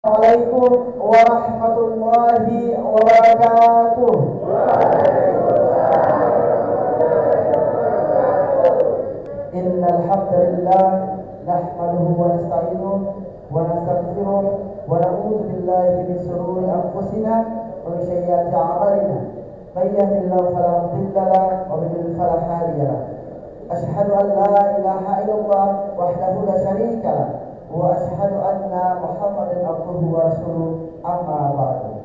Assalamualaikum warahmatullahi wabarakatuh. Innal hamdalillah nahmaduhu wa nasta'inuhu wa nastaghfiruh wa na'udzu billahi min shururi anfusina wa min sayyiati a'malina. May yahdihillahu fala mudilla lahu wa may yudlil fala hadiya lahu. Asyhadu an la ilaha illallah wahdahu la syarika lahu wa asyhadu anna Muhammadan abduhu wa rasuluh, amma ba'du.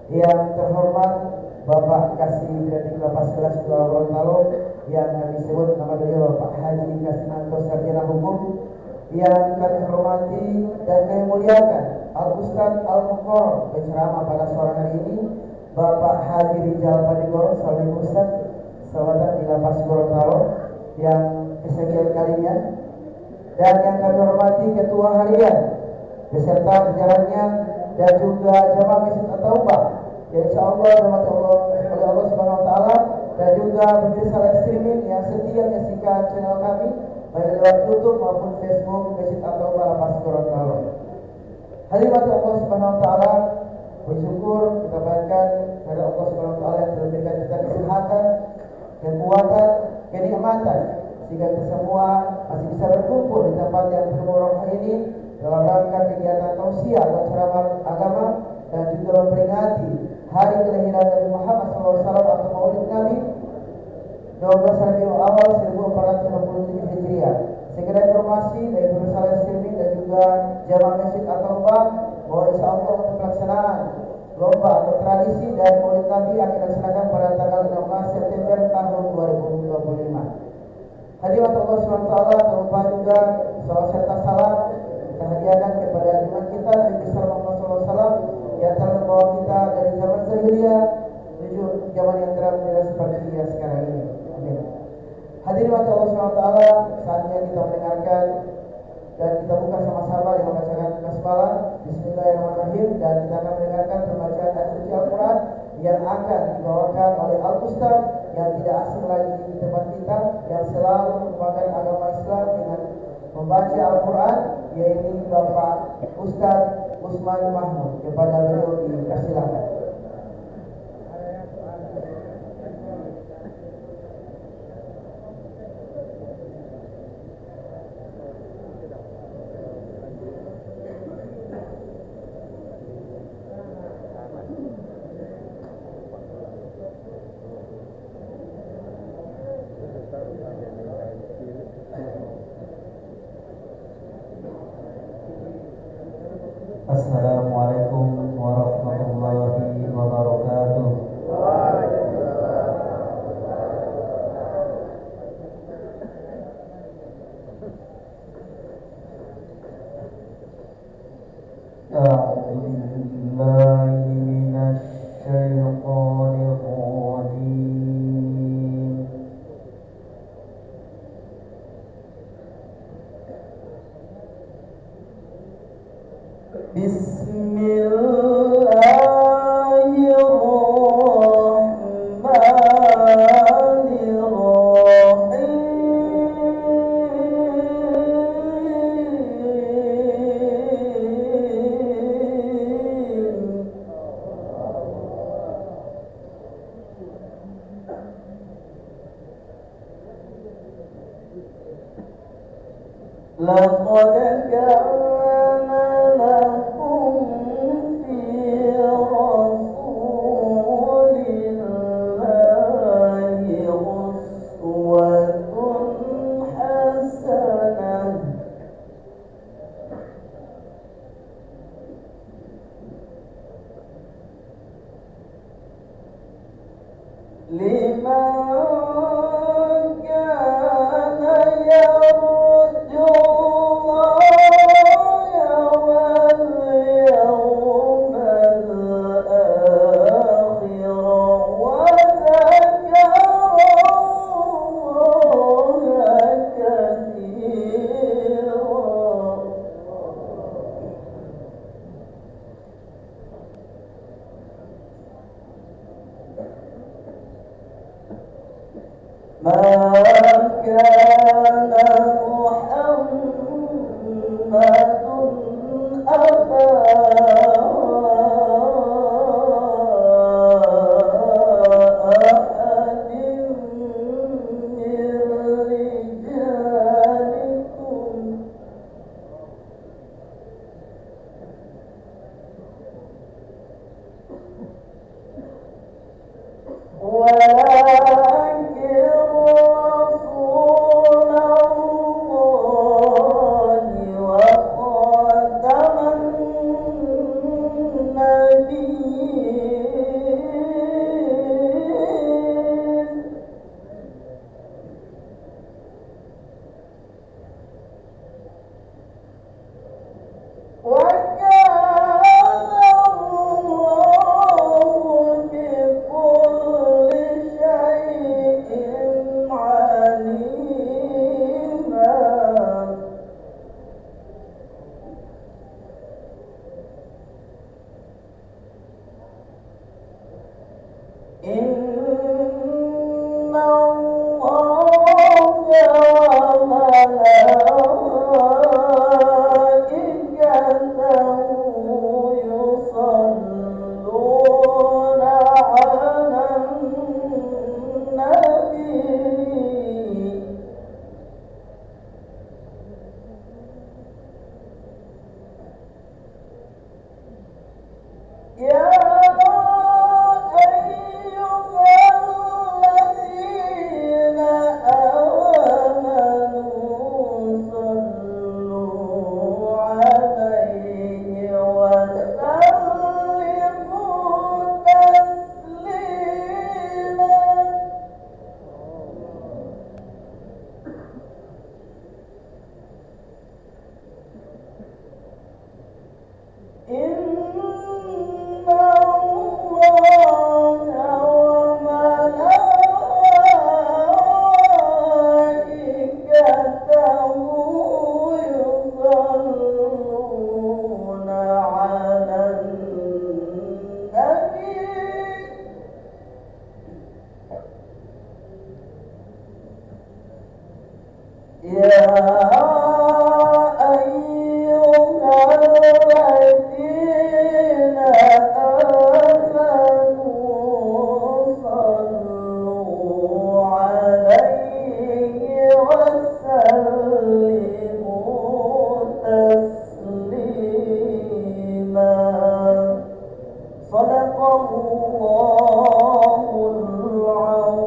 Yang terhormat Bapak Kasih Direktur Lapas Kelas 2 Gorontalo, yang kami sebut nama beliau Bapak Haji Kasmanto Sarjana Hukum, yang kami hormati dan kami muliakan Al-Ustaz Al-Muqarram penceramah pada sore hari ini, Bapak Haji Rijal Panigoro Salim Ustaz, selamat datang di Lapas Gorontalo yang kesekian kalinya. Dan yang kami hormati Ketua Harian beserta jajarannya dan juga jamaah Masjid At-Taubah yang insyaallah dirahmati oleh Allah Subhanahu wa taala, dan juga pemirsa live streaming yang setia menyaksikan channel kami baik lewat YouTube maupun Facebook Masjid At-Taubah Lapas Gorontalo. Hadirat Allah Subhanahu wa taala, bersyukur kita panjatkan kepada Allah Subhanahu wa taala yang telah memberikan kita kesehatan, kekuatan, kenikmatan sehingga kita semua masih bisa berkumpul di tempat yang penuh barokah ini dalam rangka kegiatan tausiah atau ceramah agama dan juga memperingati hari kelahiran Nabi Muhammad SAW atau Maulid Nabi 12 Rabiul Awal 1427 Hijriah. Segera informasi dari pemirsa live streaming dan juga jamaah Masjid At-Taubah bahwa insyaallah untuk pelaksanaan lomba atau tradisi dari Maulid Nabi akan dilaksanakan pada tanggal 16 September tahun 2025. Hadirat Allah SWT, terlupa juga salam serta salam kita hadiahkan kepada junjungan kita Nabi besar Muhammad SAW yang telah membawa kita dari zaman jahiliyah menuju zaman yang terang seperti yang sekarang ini. Amin. Hadirin Allah SWT, saatnya kita mendengarkan dan kita buka sama-sama dengan bacaan basmalah Bismillahirrahmanirrahim, dan kita akan mendengarkan pembacaan ayat suci Al-Quran yang akan dibawakan oleh Al-Ustaz yang tidak asing lagi di tempat kita, yang selalu merupakan agama Islam dengan membaca Al-Quran, yaitu Bapak Ustaz Usman Mahmud. Kepada beliau dipersilakan. Assalamualaikum warahmatullahi wabarakatuh. A'udzu billahi minasy syaithanir rajim. Laqad kana lakum fi rasulillahi uswatun hasanah liman kana yarju ما كان محمد أبا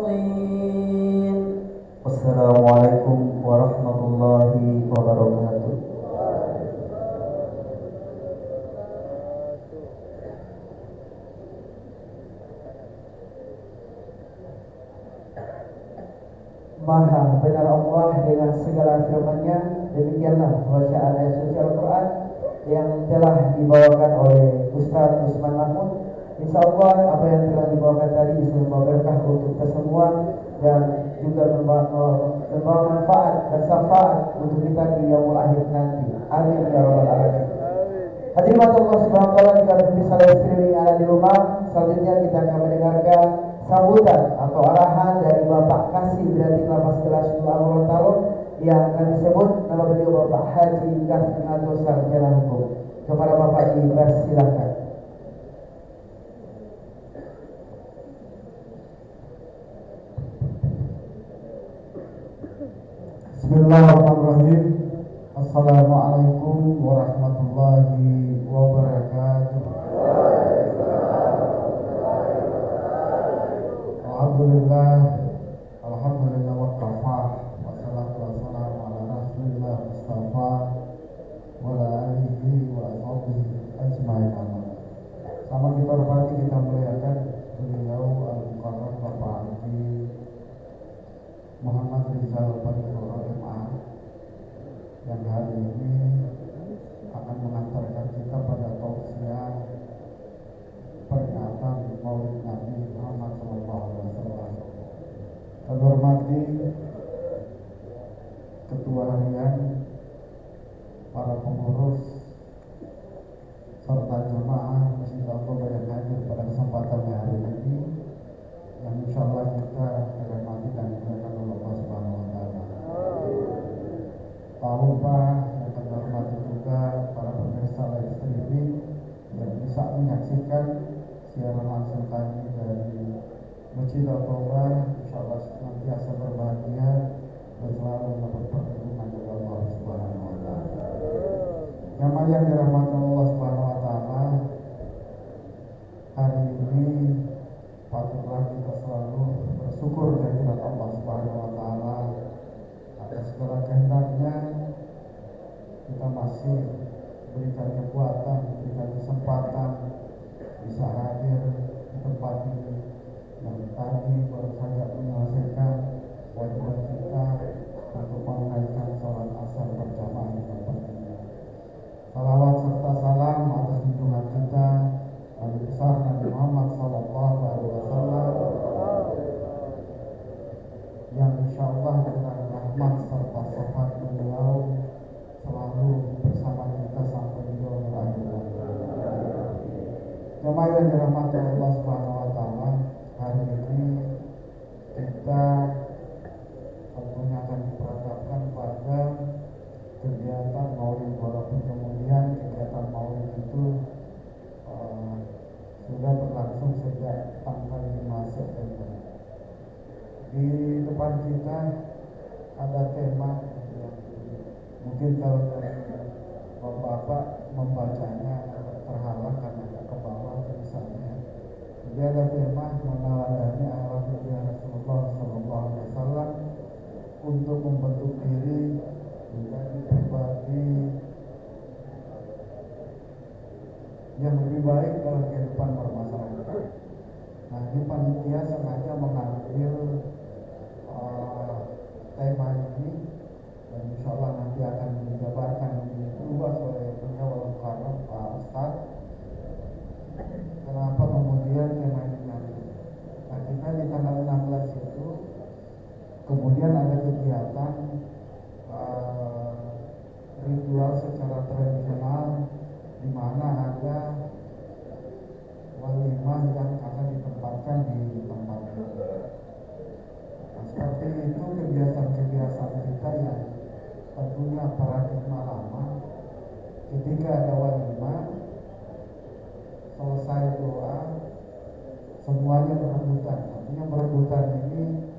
العظيم. Wassalamualaikum warahmatullahi wabarakatuh. Maha benar Allah dengan segala firman-Nya. Demikianlah bacaan ayat suci Al-Quran yang telah dibawakan oleh Ustaz Usman Mahmud. InsyaAllah apa yang telah dibawakan tadi bisa membawa berkah untuk kita semua dan juga membawa manfaat dan syafaat untuk kita di yaumul akhir nanti. Amin ya rabbal alamin. Hadirin Allah Subhanahu wa taala, jika bisa live streaming ada di rumah, selanjutnya kita akan mendengarkan sambutan atau arahan dari Bapak Kasih Berarti Lapas Kelas 2 Gorontalo yang kami sebut nama beliau Bapak Haji Kasih atau Sarjana Hukum. Kepada Bapak dipersilakan. Bismillahirrahmanirrahim. Assalamualaikum warahmatullahi wabarakatuh. Alhamdulillah wa kafa wassalatu wassalamu ala rasulillah mustafa wa ala alihi wa ashabihi ajma'in. Sama kita hormati, kita muliakan beliau Al-Mukarram Bapak Haji Muhammad Rizal Padilla MA yang hari ini akan mengantarkan kita pada tausiah peringatan Maulid Nabi Muhammad SAW. Kami hormati Ketua Harian, para pengurus serta jemaah Masjid Al-Quba yang hadir pada kesempatan hari ini, yang insya Allah kita hormati dan dimuliakan oleh Allah Subhanahu wa taala. Pak lupa yang kami hormati juga para pemirsa live streaming yang bisa menyaksikan siaran langsung kami dari Masjid Al-Quba. Insya Allah senantiasa berbahagia dan selalu mendapat perlindungan dari Allah Subhanahu wa taala. Jamaah yang dirahmati Allah Subhanahu wa taala, hari ini patutlah kita selalu bersyukur kehadirat Allah Subhanahu wa taala atas segala kehendaknya. Kita masih berikan kekuatan, berikan kesempatan bisa hadir di tempat ini yang tadi baru saja menyelesaikan kewajiban kita untuk menunaikan sholat asar berjamaah di tempat ini. Salawat serta salam atas junjungan kita Nabi besar Nabi Muhammad SAW yang insya Allah dengan rahmat serta syafaat beliau selalu bersama kita sampai di yaumul akhir. Jemaah yang dirahmati Allah Subhanahu wa taala, hari ini kita tentunya akan diperhadapkan pada kegiatan Maulid, walaupun kemudian kegiatan Maulid itu sudah berlangsung sejak tanggal 5 September. Di depan kita ada tema yang mungkin kalau dari Bapak membacanya terhalang karena agak ke bawah tulisannya. Jadi ada tema meneladani akhlak Rasulullah SAW untuk membentuk diri menjadi pribadi yang lebih baik dalam kehidupan bermasyarakat. Nah, ini panitia sengaja mengambil tema ini dan insya Allah nanti akan dijabarkan diubah oleh beliau Al-Mukarram Pak Ustaz. Kenapa kemudian tema ini diambil? Nah, kita di tanggal 16 itu kemudian ada kegiatan ritual secara tradisional di mana ada walimah yang akan ditempatkan di tempat ini. Nah, seperti itu kebiasaan-kebiasaan kita yang tentunya paradigma lama. Ketika ada walimah, selesai doa, semuanya berebutan. Artinya berebutan ini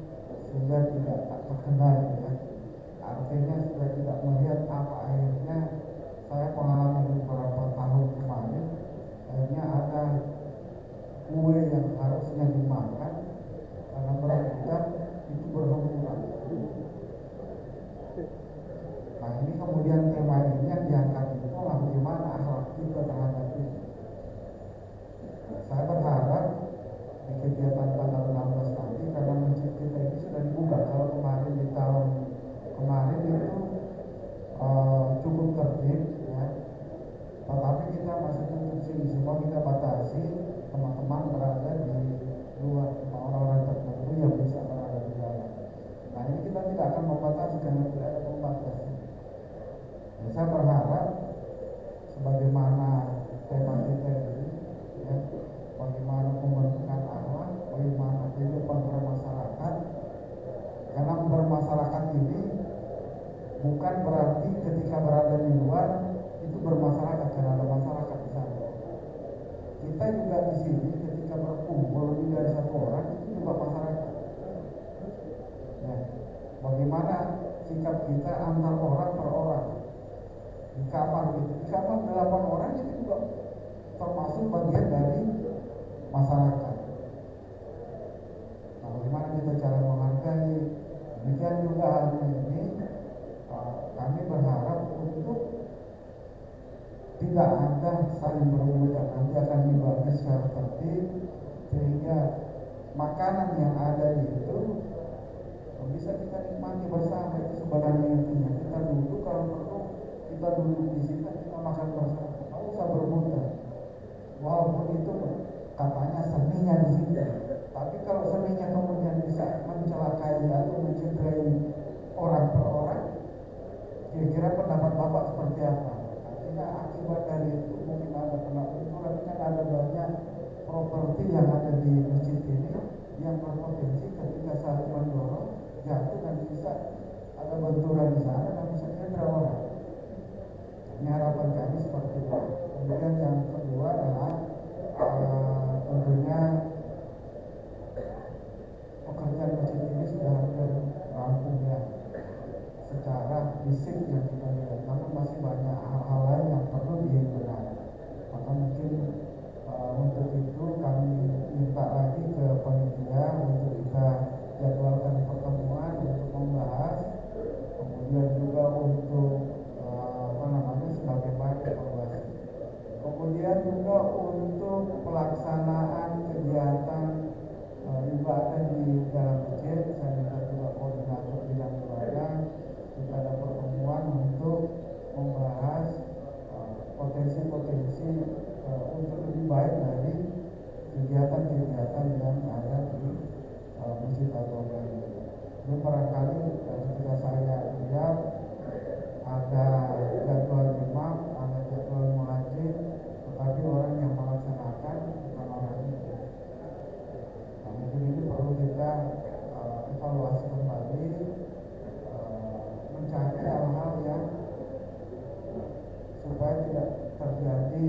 sudah tidak terkendali, ya. Artinya sudah tidak melihat apa akhirnya. Saya pengalaman beberapa tahun kemarin, akhirnya ada kue maksudnya untuk sini semua kita batasi teman-teman berada di luar, orang-orang tertentu yang bisa berada di dalam. Nah ini kita tidak akan membatasi karena tidak ada pembatas. Ya, saya berharap sebagaimana tema kita ini, ya, bagaimana pembentukan Allah, bagaimana kehidupan bermasyarakat. Karena bermasyarakat ini bukan berarti ketika berada di luar itu bermasyarakat, karena ada masyarakat di sana. Kita juga di sini ketika berkumpul lebih dari satu orang itu juga masyarakat. Ya, bagaimana sikap kita antar orang per orang di kamar gitu. Di kamar 8 orang itu juga termasuk bagian dari masyarakat. Nah, bagaimana kita cara menghargai? Demikian juga hari ini kami berharap untuk tidak ada saling berebutan, nanti akan dibagi secara tertib sehingga makanan yang ada itu bisa kita nikmati bersama. Itu sebenarnya intinya. Kita duduk, kalau perlu kita duduk di sini, kita makan bersama, tidak usah berebutan. Walaupun itu katanya seninya di sini, tapi kalau seninya kemudian bisa mencelakai atau mencederai orang per orang, kira-kira pendapat Bapak seperti apa? Artinya akibat dari itu mungkin ada pendapat, kan ada banyak properti yang ada di masjid ini yang berpotensi ketika saling mendorong jatuh dan bisa ada benturan di sana dan bisa cedera orang. Ini harapan kami seperti itu. Kemudian yang kedua adalah tentunya pekerjaan masjid ini sudah hampir rampung ya secara fisik yang kita lihat, namun masih banyak hal-hal lain yang perlu dibenahi. Maka mungkin untuk itu kami minta lagi ke panitia untuk kita jadwalkan pertemuan untuk membahas, kemudian juga untuk sebagai bahan evaluasi. Kemudian juga untuk pelaksanaan kegiatan ibadah di dalam masjid, saya minta juga koordinator bidang ibadah kita ada pertemuan untuk membahas potensi-potensi untuk lebih baik dari kegiatan-kegiatan yang ada di masjid Al-Toba ini. Ini barangkali ketika saya lihat ada jadwal imam, ada jadwal muadzin, tetapi orang yang melaksanakan bukan orang itu. Nah, mungkin ini perlu kita evaluasi kembali, mencari hal-hal yang supaya tidak terjadi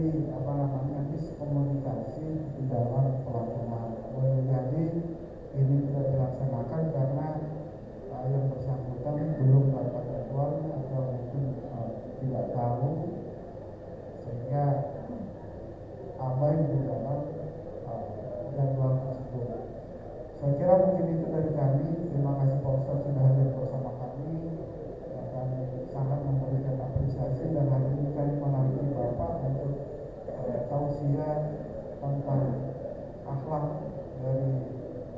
miskomunikasi di dalam pelaksanaan. Boleh jadi ini tidak dilaksanakan karena yang bersangkutan belum dapat jadwalnya atau mungkin tidak tahu sehingga abai di dalam jadwal tersebut. Saya kira mungkin itu dari kami. Terima kasih Pak Ustaz sudah hadir bersama kami. Kami sangat memberikan apresiasi dan hari ini kami menanti Bapak untuk tausiah tentang akhlak dari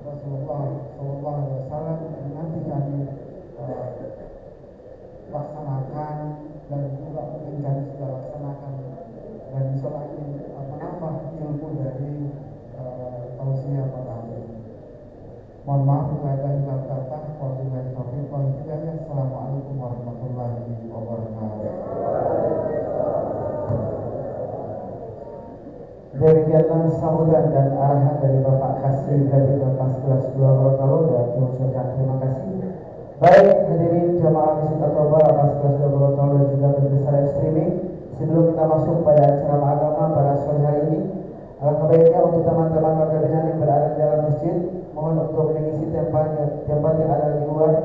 Rasulullah SAW yang nanti kami laksanakan dan juga mungkin kami sudah laksanakan dan bisa lagi menambah ilmu dari tausiah pada hari ini. Mohon maaf bila ada hilang kata. Wabillahi taufiq wal hidayah. Assalamualaikum warahmatullahi wabarakatuh. Demikianlah sambutan dan arahan dari Bapak Kasih dari Bapak kelas 2 Gorontalo dan mengucapkan terima kasih. Baik hadirin jamaah Masjid Al-Toba atas kelas 2 Gorontalo dan juga pemirsa live streaming. Sebelum kita masuk pada ceramah agama pada sore hari ini, alangkah baiknya untuk teman-teman warga binaan yang berada di dalam masjid, mohon untuk mengisi tempat yang ada di luar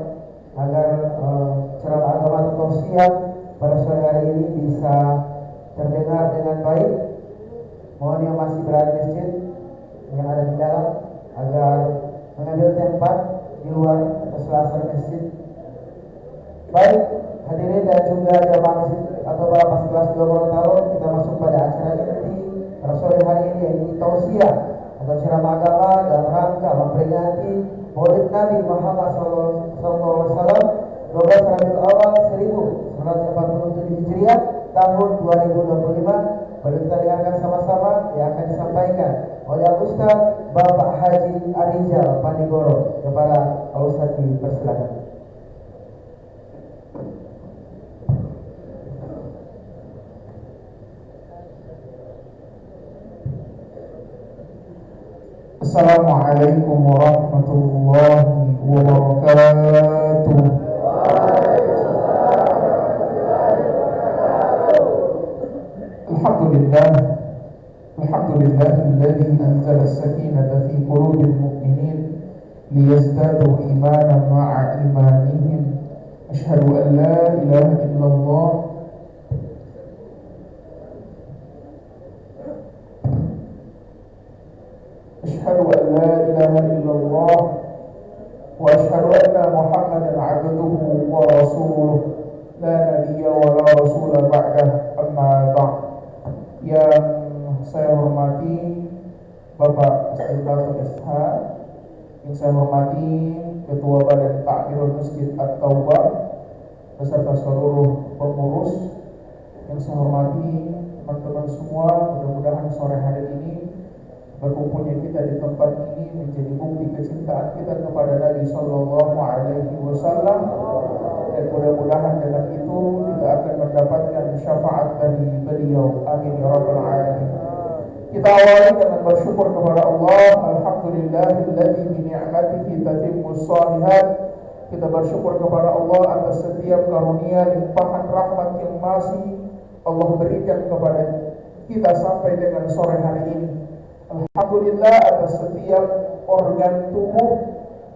agar ceramah agama atau tausiah pada sore hari ini bisa terdengar dengan baik. Mohon yang masih berada di masjid yang ada di dalam agar mengambil tempat di luar atau selasar masjid. Baik hadirin dan juga jamaah masjid atau Bapak kelas 2 Gorontalo, kita masuk pada acara inti pada sore hari ini, yaitu tausiah atau ceramah agama dalam rangka memperingati Maulid Nabi Muhammad SAW 12 Rabiul Awal 1487 Hijriah tahun 2025 Mari kita dengarkan sama-sama yang akan disampaikan oleh Ustaz Bapak Haji Arijal Panigoro. Kepada Ustaz dipersilakan. Assalamualaikum warahmatullahi wabarakatuh. Alhamdulillah alladzi anzala as-sakinata fi qulubil mu'minin liyazdadu imanan ma'a imanihim. Asyhadu an la ilaha illallah Asyhadu an la ilaha illallah wa asyhadu anna Muhammadan 'abduhu wa rasuluh la nabiyya wa la rasula ba'dah, amma ba'd. Yang saya hormati Bapak Istiqlatul Isha, yang saya hormati Ketua Badan Ta'mirul Masjid At-Taubah beserta seluruh pengurus, yang saya hormati teman-teman semua. Mudah-mudahan sore hari ini berkumpulnya kita di tempat ini menjadi bukti kecintaan kita kepada Nabi Sallallahu Alaihi Wasallam, dan mudah-mudahan dengan itu kita akan mendapatkan syafaat dari beliau. Amin ya rabbal alamin. Kita awali dengan bersyukur kepada Allah. Alhamdulillahilladzi bi ni'matihi tatimmus shalihat. Kita bersyukur kepada Allah atas setiap karunia limpahan rahmat yang masih Allah berikan kepada kita sampai dengan sore hari ini. Alhamdulillah atas setiap organ tubuh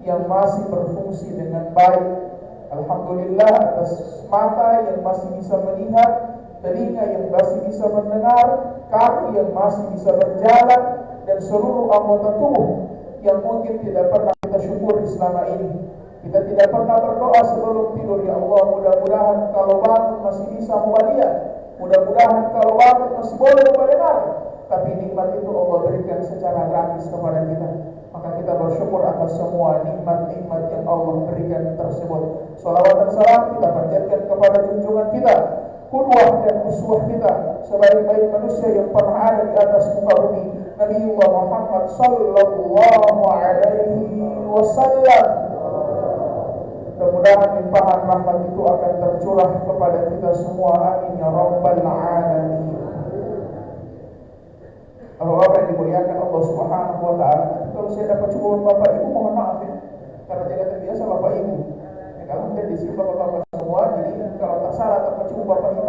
yang masih berfungsi dengan baik. Alhamdulillah atas mata yang masih bisa melihat, telinga yang masih bisa mendengar, kaki yang masih bisa berjalan, dan seluruh anggota tubuh yang mungkin tidak pernah kita syukuri selama ini. Kita tidak pernah berdoa sebelum tidur, ya Allah, mudah-mudahan kalau bangun masih bisa mubalia, mudah-mudahan kalau bangun masih boleh mendengar. Tapi nikmat itu Allah berikan secara gratis kepada kita. Maka kita bersyukur atas semua nikmat-nikmat yang Allah berikan tersebut. Salawat dan salam kita panjatkan kepada junjungan kita, qudwah dan uswah kita, sebaik-baik manusia yang pernah ada di atas muka bumi, Nabiullah Muhammad sallallahu alaihi wasallam. Mudah-mudahan limpahan rahmat itu akan tercurah kepada kita semua. Amin ya rabbal alamin. Bapak-bapak yang dimuliakan Allah Subhanahu wa ta'ala, kalau saya dapat cukup Bapak Ibu, mohon maaf ya, karena jaga terbiasa Bapak Ibu. Kalau kita di sini Bapak-bapak semua, jadi kalau tak salah dapat cukup Bapak Ibu,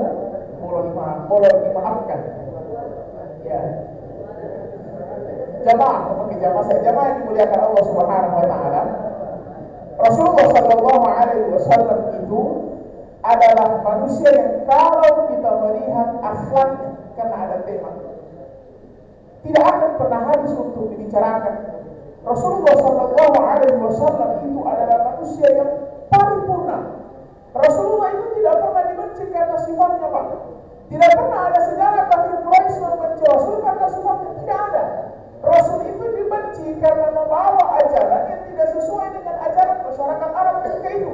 boleh dimaafkan. Ya. Jamaah, mungkin jamaah yang dimuliakan Allah Subhanahu wa ta'ala. Rasulullah sallallahu alaihi wasallam itu adalah manusia yang kalau kita melihat akhlaknya, karena ada tema, tidak akan pernah habis untuk dibicarakan. Rasulullah sallallahu alaihi wasallam itu adalah manusia yang paripurna. Rasulullah itu tidak pernah dibenci karena sifatnya, Pak. Tidak pernah ada sejarah kafir Quraisy membenci Rasul karena sifatnya, tidak ada. Rasul itu dibenci karena membawa ajaran yang tidak sesuai dengan ajaran masyarakat Arab ketika itu.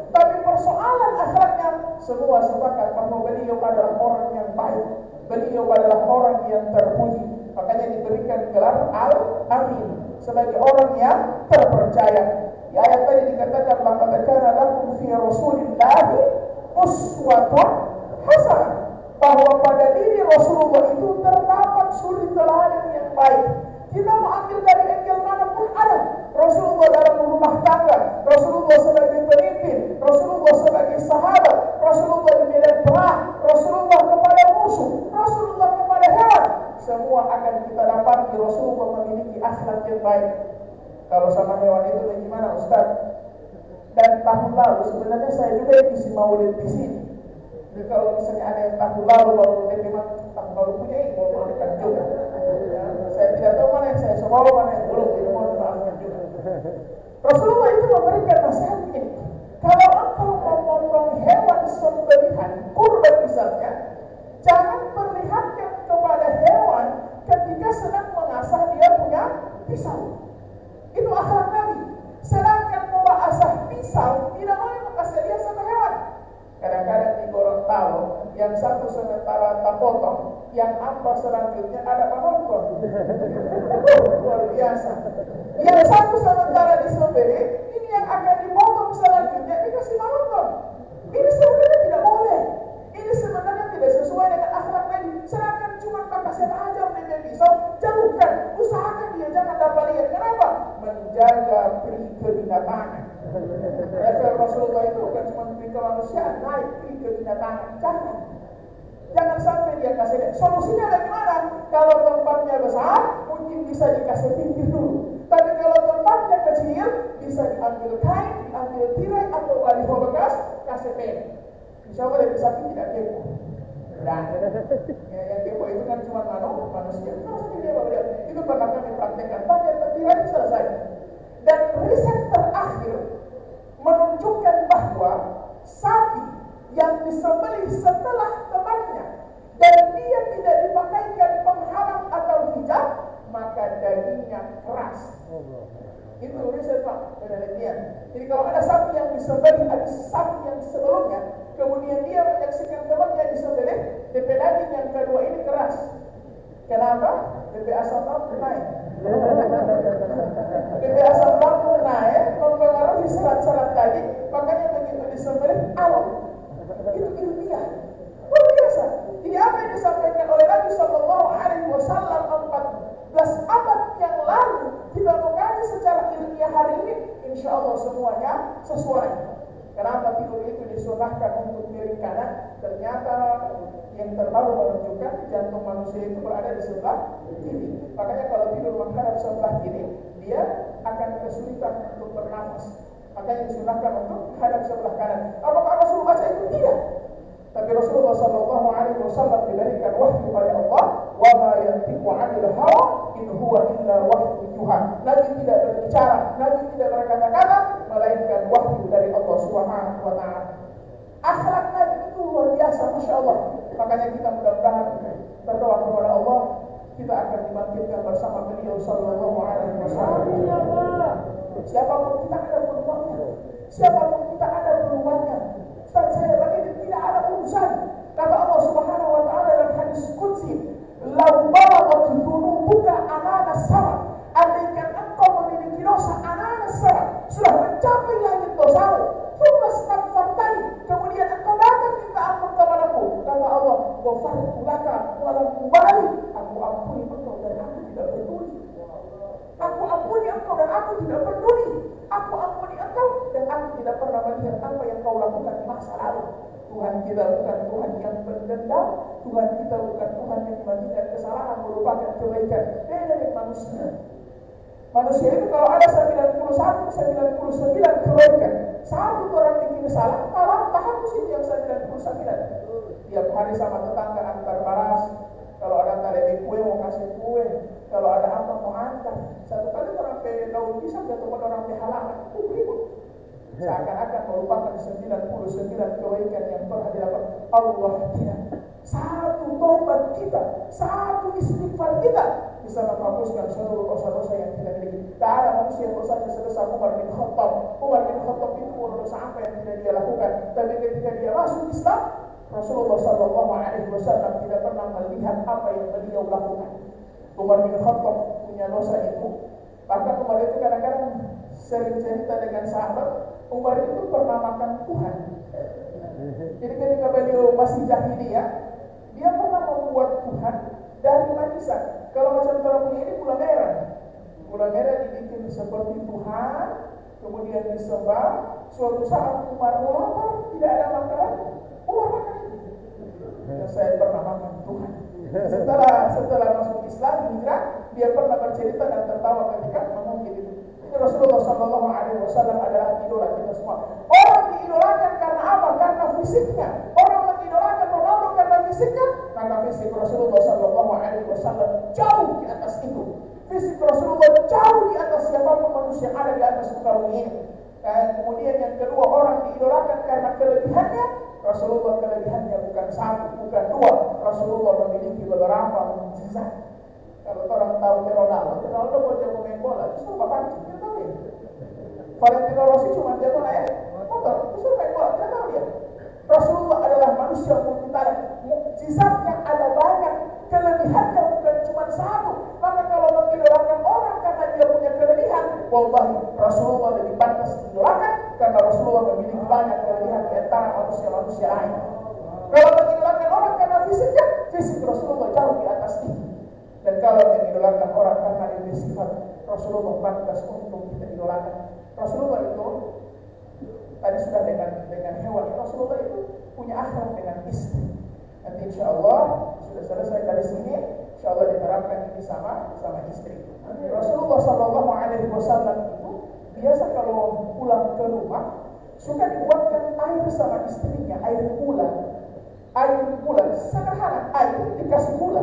Tapi persoalan akhlaknya semua sepakat bahwa beliau adalah orang yang baik. Beliau adalah orang yang terpuji. Makanya diberikan gelar Al-Amin, sebagai orang yang terpercaya. Di ayat tadi dikatakan, laqad kana lakum fi Rasulillahi uswatun hasanah, bahwa pada diri Rasulullah itu terdapat suri teladan yang baik. Kita mau ambil dari angle manapun ada. Rasulullah dalam rumah tangga, Rasulullah sebagai pemimpin, Rasulullah sebagai sahabat, Rasulullah di medan perang, Rasulullah kepada musuh, Rasulullah kepada hewan. Semua akan kita dapati Rasulullah memiliki akhlak yang baik. Kalau sama hewan itu bagaimana, Ustaz? Dan tahun lalu sebenarnya saya juga isi maulid di sini. Jadi kalau misalnya ada yang tahun lalu memang tahun lalu punya ini, mau maafkan juga. Ya, saya tidak tahu mana yang saya semua, mana yang belum, jadi mohon maafkan juga. Rasulullah itu memberikan nasihat ini. Kalau engkau memotong hewan sembelihan, kurban misalnya, jangan perlihatkan kepada hewan ketika sedang mengasah dia punya pisau. Itu akhlak Nabi. Sedangkan mengasah pisau tidak boleh mengasah dia sama hewan. Kadang-kadang di Gorontalo yang satu sementara tak potong, yang apa selanjutnya ada penonton. Luar biasa. Yang satu sementara disembelih, ini yang akan dipotong selanjutnya dikasih penonton. Ini sebenarnya tidak boleh. Ini sebenarnya tidak sesuai dengan akhlak Nabi. Serahkan cuma kasih ajar dengan pisau, jauhkan. Usahakan dia jangan dapat lihat. Kenapa? Menjaga pri kebinatangan. Level Rasulullah itu bukan cuma pri kemanusiaan, naik pri kebinatangan. Jangan sampai dia kasih lihat. Solusinya bagaimana? Kalau tempatnya besar, mungkin bisa dikasih pinggir dulu. Tapi kalau tempatnya kecil, bisa diambil kain, diambil tirai atau baliho bekas, kasih pen. Insya Allah lebih sakit tidak kepo. Dan yang kepo itu kan cuma manusia. Kalau sakit dia baru lihat. Itu pernah kami praktekkan. Pakai tirai selesai. Dan riset terakhir menunjukkan bahwa sapi yang disembelih setelah temannya dan dia tidak dipakaikan penghalang atau hijab, maka dagingnya keras. Itu riset Pak, penelitian. Jadi kalau ada sapi yang disembelih, ada sapi yang sebelumnya, kemudian dia menyaksikan temannya disembelih, DP daging yang kedua ini keras. Kenapa? DP asam lambung naik. DP asam lambung naik mempengaruhi serat-serat daging, makanya begitu disembelih awal. Itu ilmiah. Luar biasa. Ini apa yang disampaikan oleh Nabi Sallallahu Alaihi Wasallam 14 abad yang lalu. Kita mengkaji secara ilmiah hari ini, insya Allah semuanya sesuai. Kenapa tidur itu disunahkan untuk miring kanan? Ternyata yang terbaru menunjukkan jantung manusia itu berada di sebelah kiri. Makanya kalau tidur menghadap sebelah kiri, dia akan kesulitan untuk bernafas. Makanya disunahkan untuk menghadap sebelah kanan. Apakah Rasulullah baca itu? Tidak. Tapi Rasulullah Sallallahu Alaihi Wasallam diberikan wahyu oleh Allah, wa ma yantiqu 'anil hawa in huwa illa wahyu Tuhan. Nabi tidak berbicara, Nabi tidak berkata-kata, melainkan wahyu dari Allah Subhanahu wa taala. Akhlak Nabi itu luar biasa, Masya Allah. Makanya kita mudah-mudahan berdoa kepada Allah, kita akan dibangkitkan bersama beliau Sallallahu Alaihi Wasallam. Siapapun kita ada peluangnya, siapapun kita ada peluangnya. Ustaz, saya bagi tidak ada urusan. Kata Allah Subhanahu wa taala dalam hadis qudsi, "Lau balaghat dhunubuka anana sama." Andaikan engkau memiliki dosa anana sama, sudah mencapai langit dosamu, thumma astaghfartani, kemudian engkau datang minta ampun kepadaku, kata Allah, "Ghafartu laka wa lam ubali." Aku ampuni engkau dan aku tidak peduli. Aku ampuni engkau dan aku tidak peduli. Aku ampuni engkau dan aku tidak pernah melihat apa yang kau lakukan di masa lalu. Tuhan kita bukan Tuhan yang mendendam. Tuhan kita bukan Tuhan yang membandingkan kesalahan merupakan kebaikan. Beda dengan manusia. Manusia itu kalau ada 99 kebaikan, satu orang bikin salah, malah hapus itu yang 99. Tiap hari sama tetangga antar baras. Kalau ada tali kue mau kasih kue, kalau ada apa mau antar. Satu kali orang pe daun pisang jatuh pada orang pe halaman, ribut. Seakan-akan merupakan 99 kebaikan yang pernah dilakukan. Allah tidak. Satu tobat kita, satu istighfar kita bisa menghapuskan seluruh dosa-dosa yang kita miliki. Tak ada manusia yang dosanya sebesar Umar bin Khattab. Umar bin Khattab itu dosa apa yang tidak dia lakukan, tapi ketika dia masuk Islam, Rasulullah Sallallahu Alaihi Wasallam tidak pernah melihat apa yang beliau lakukan. Umar bin Khattab punya dosa itu. Bahkan Umar itu kadang-kadang sering cerita dengan sahabat, Umar itu pernah makan Tuhan. Jadi ketika beliau masih jahiliyah, dia pernah membuat Tuhan dari manisan. Kalau macam orang punya ini gula merah. Gula merah dibikin seperti Tuhan, kemudian disembah. Suatu saat Umar lapar, tidak ada makanan, Umar makan itu. Dan saya pernah makan Tuhan. Setelah masuk Islam, hijrah, dia pernah bercerita dan tertawa ketika mengungkit itu. Rasulullah Sallallahu Alaihi Wasallam adalah idola kita semua. Orang diidolakan karena apa? Karena fisiknya. Orang mengidolakan Ronaldo karena fisiknya, maka fisik Rasulullah Sallallahu Alaihi Wasallam jauh di atas itu. Fisik Rasulullah jauh di atas siapapun manusia yang ada di atas muka bumi ini. Dan kemudian yang kedua, orang diidolakan karena kelebihannya. Rasulullah kelebihannya bukan satu, bukan dua. Rasulullah memiliki beberapa mukjizat. Kalau orang tahu Ronaldo mau jago main bola, justru pancing, dia tahu ya. Valentino Rossi cuma jago naik motor, justru main bola, dia tahu dia. Rasulullah adalah manusia multitalent, mukjizatnya ada banyak, Wallahi Rasulullah lebih pantas diidolakan karena Rasulullah memiliki banyak kelebihan di antara manusia-manusia lain. Kalau mengidolakan orang karena fisiknya, fisik Rasulullah jauh di atas itu. Dan kalau mengidolakan orang karena diri sifat, Rasulullah pantas untuk kita idolakan. Rasulullah itu tadi sudah dengan hewan. Rasulullah itu punya akhlak dengan istri. Nanti insya Allah sudah selesai dari sini, insya Allah diterapkan ini sama istri. Rasulullah Shallallahu Alaihi Wasallam itu biasa kalau pulang ke rumah suka dibuatkan air sama istrinya, air gula, sederhana, air dikasih gula.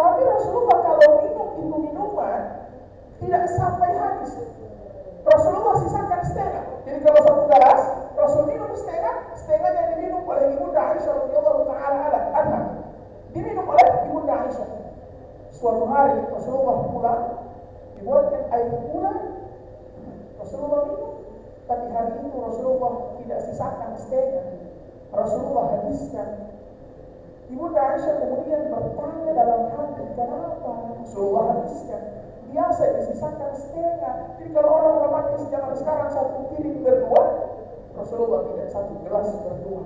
Tapi Rasulullah kalau minum itu minuman tidak sampai habis. Rasulullah sisakan setengah. Jadi kalau satu gelas, Rasul minum setengahnya diminum oleh Ibunda Aisyah radhiyallahu taala anha. Diminum oleh Ibunda Aisyah. Suatu hari Rasulullah pulang, dibuatkan air gula, Rasulullah minum. Tapi hari itu Rasulullah tidak sisakan setengah, Rasulullah habiskan. Ibunda Aisyah kemudian bertanya dalam hati, kenapa Rasulullah habiskan? Biasa disisakan setengah. Jadi kalau orang romantis zaman sekarang satu piring berdua, Rasulullah tidak satu gelas berdua.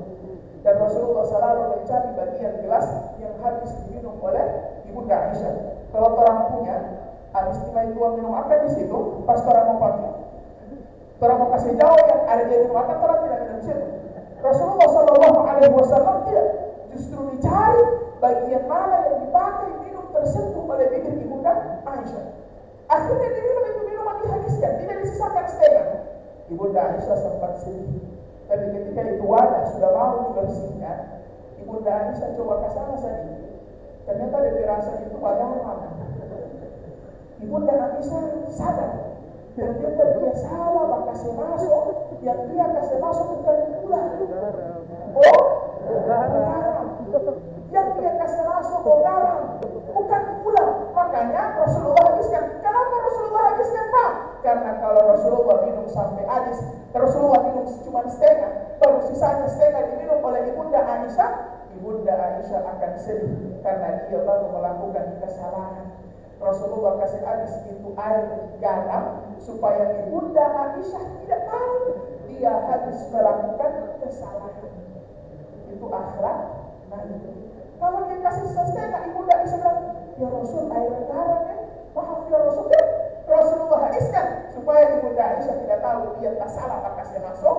Dan Rasulullah selalu mencari bagian gelas yang habis diminum oleh Ibunda Aisyah. Kalau orang punya, habis tuan minum apa di situ, pas orang mau pakai, orang mau kasih jauh yang ada di minum apa, orang tidak minum di situ. Rasulullah Shallallahu Alaihi Wasallam tidak, justru dicari bagian mana yang dipakai minum tersentuh oleh bibir Ibunda Aisyah. Akhirnya diminum itu minuman dihabiskan, tidak disisakan setengah. Ibunda Aisyah sempat sedih. Tapi ketika itu wadah sudah mau dibersihkan, Ibunda Aisyah coba ke sana saja. Ternyata dia rasa itu garam. Ibunda Aisyah sadar. Ternyata dia salah kasih masuk, yang dia kasih masuk bukan gula. Oh, garam. Yang dia kasih masuk garam, bukan gula. Makanya Rasulullah habiskan. Kenapa Rasulullah habiskan, Pak? Karena kalau Rasulullah minum sampai habis, Rasulullah minum cuma setengah, baru sisanya setengah diminum oleh Ibunda Aisyah, Ibunda Aisyah akan sedih karena dia baru melakukan kesalahan. Rasulullah kasih habis itu air garam supaya Ibunda Aisyah tidak tahu dia habis melakukan kesalahan. Itu akhlak Nabi. Kalau dia kasih setengah, Ibunda Aisyah bilang, ya Rasul, air garam ya, maaf ya Rasul ya. Rasulullah habiskan supaya Ibunda Aisyah tidak tahu dia tak salah tak kasih masuk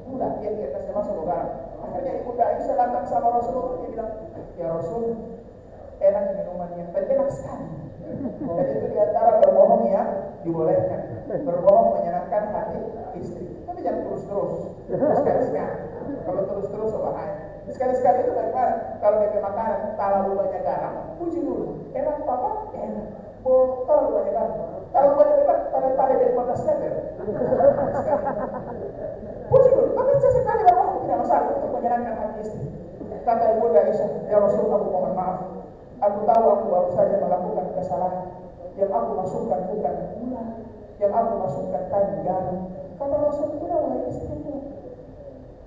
gula, dia kasih masuk garam. Akhirnya Ibunda Aisyah datang sama Rasulullah, dia bilang, ya Rasul, enak minumannya, enak sekali. Dan itu diantara berbohong yang dibolehkan. Berbohong menyenangkan hati istri. Tapi jangan terus-terus. Sekali-sekali. Kalau terus-terus bahaya. Sekali-sekali itu bagaimana? Kalau pakai makanan terlalu banyak garam, puji dulu. Enak apa? Enak. Oh, terlalu banyak garam. Kalau banyak garam, tanda-tanda jadi 15 meter. Puji dulu. Tapi sesekali berbohong tidak masalah untuk menyenangkan hati istri. Kata Ibunda Aisyah, ya Rasul, aku mohon maaf. Aku tahu aku baru saja melakukan kesalahan. Yang aku masukkan bukan gula, yang aku masukkan tadi garam. Kata Rasulullah, wahai istriku,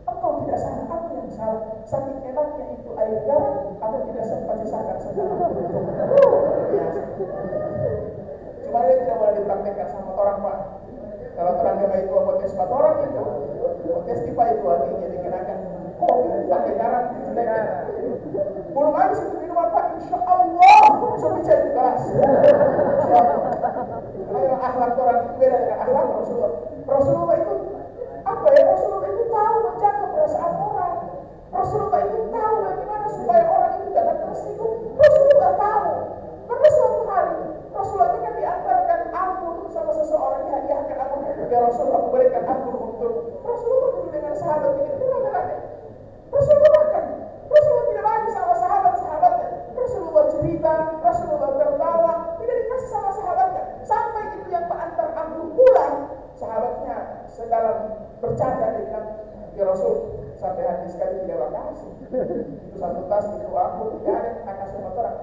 engkau tidak salah, aku yang salah. Saking enaknya itu air garam, aku tidak sempat sisakan sekarang. Cuma dia tidak boleh dipraktekkan sama orang, Pak. Kalau orang yang itu potes 4 orang itu, potes tipe itu artinya dikenakan kopi pakai garam sudah. Belum habis itu minuman, Pak, insya Allah bisa dibahas. Karena akhlak orang itu beda dengan akhlak Rasulullah. Rasulullah itu apa ya? Rasulullah itu tahu menjaga perasaan orang. Rasulullah itu tahu bagaimana supaya orang itu jangan tersinggung. Rasulullah tahu. Karena suatu hari Rasulullah itu kan diantarkan anggur sama seseorang, dihadiahkan anggur. Ya Rasulullah, aku berikan anggur untuk Rasulullah dulu dengan sahabat ini. Rasulullah makan. Rasulullah tidak bagi sama sahabat-sahabatnya. Rasulullah cerita, Rasulullah tertawa, tidak dikasih sama sahabatnya. Sampai itu yang pengantar anggur pulang, sahabatnya sedalam bercanda dia bilang, ya Rasul, sampai hati sekali tidak makasih. Itu satu tas itu anggur, tidak ada akan sama orang.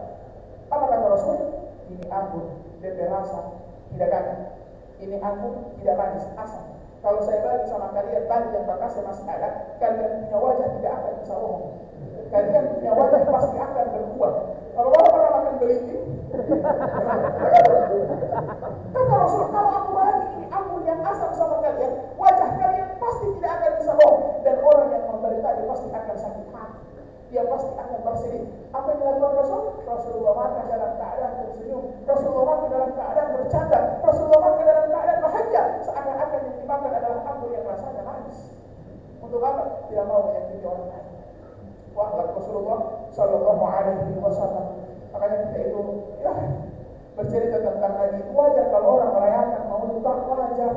Apa kata Rasul? Ini anggur, dia rasa tidak gagal. Ini anggur tidak manis, asam. Kalau saya bagi sama kalian tadi yang bakasnya masih ada, kalian punya wajah tidak akan bisa bohong. Kalian punya wajah pasti akan berbuah. Kalau orang pernah makan belinti, kata Rasul, kalau aku bagi ini anggur dia pasti akan bersedih. Apa yang dilakukan Rasul? Rasulullah makan dalam keadaan tersenyum, Rasulullah makan dalam keadaan bercanda, Rasulullah makan dalam keadaan bahagia, seakan-akan yang dimakan adalah anggur yang rasanya manis. Untuk apa? Tidak mau menyakiti orang lain. Akhlak Rasulullah Sallallahu Alaihi Wasallam. Makanya kita itu bercerita tentang Nabi. Wajar kalau orang merayakan Maulid, wajar.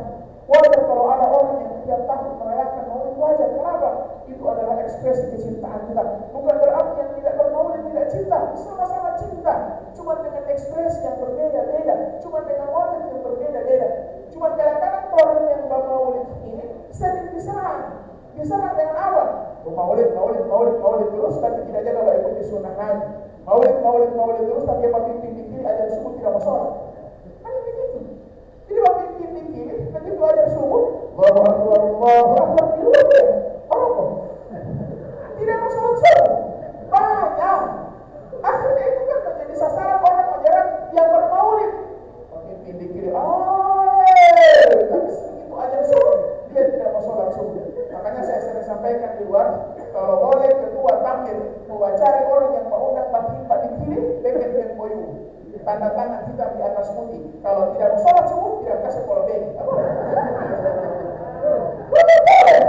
Wajar kalau ada orang yang tiap tahun merayakan Maulid, wajar. Kenapa? Itu adalah ekspresi kecintaan kita. Bukan berarti yang tidak bermaulid tidak cinta, sama-sama cinta. Cuma dengan ekspresi yang berbeda-beda, cuma dengan motif yang berbeda-beda. Cuma kadang-kadang orang yang bermaulid ini sering diserang dengan apa? Maulid terus tapi tidak jaga ikuti sunnah Nabi. Maulid terus tapi apa pimpin di kiri ajar subuh tidak mau sholat. Kan begitu. Jadi apa pimpin di kiri begitu ajar subuh, Allahu Akbar di luar ya. Apa? Tidak mau sholat subuh. Banyak. Akhirnya itu kan menjadi sasaran orang ajaran yang bermaulid. Pimpin di kiri, tapi begitu ajar subuh dia tidak mau sholat subuh. Makanya saya sering sampaikan di luar, kalau boleh ketua tamir mau cari orang yang mau undang Pak di kiri, beket yang boyu, tanda tangan hitam di atas putih. Kalau tidak mau sholat subuh, tidak kasih polbeng.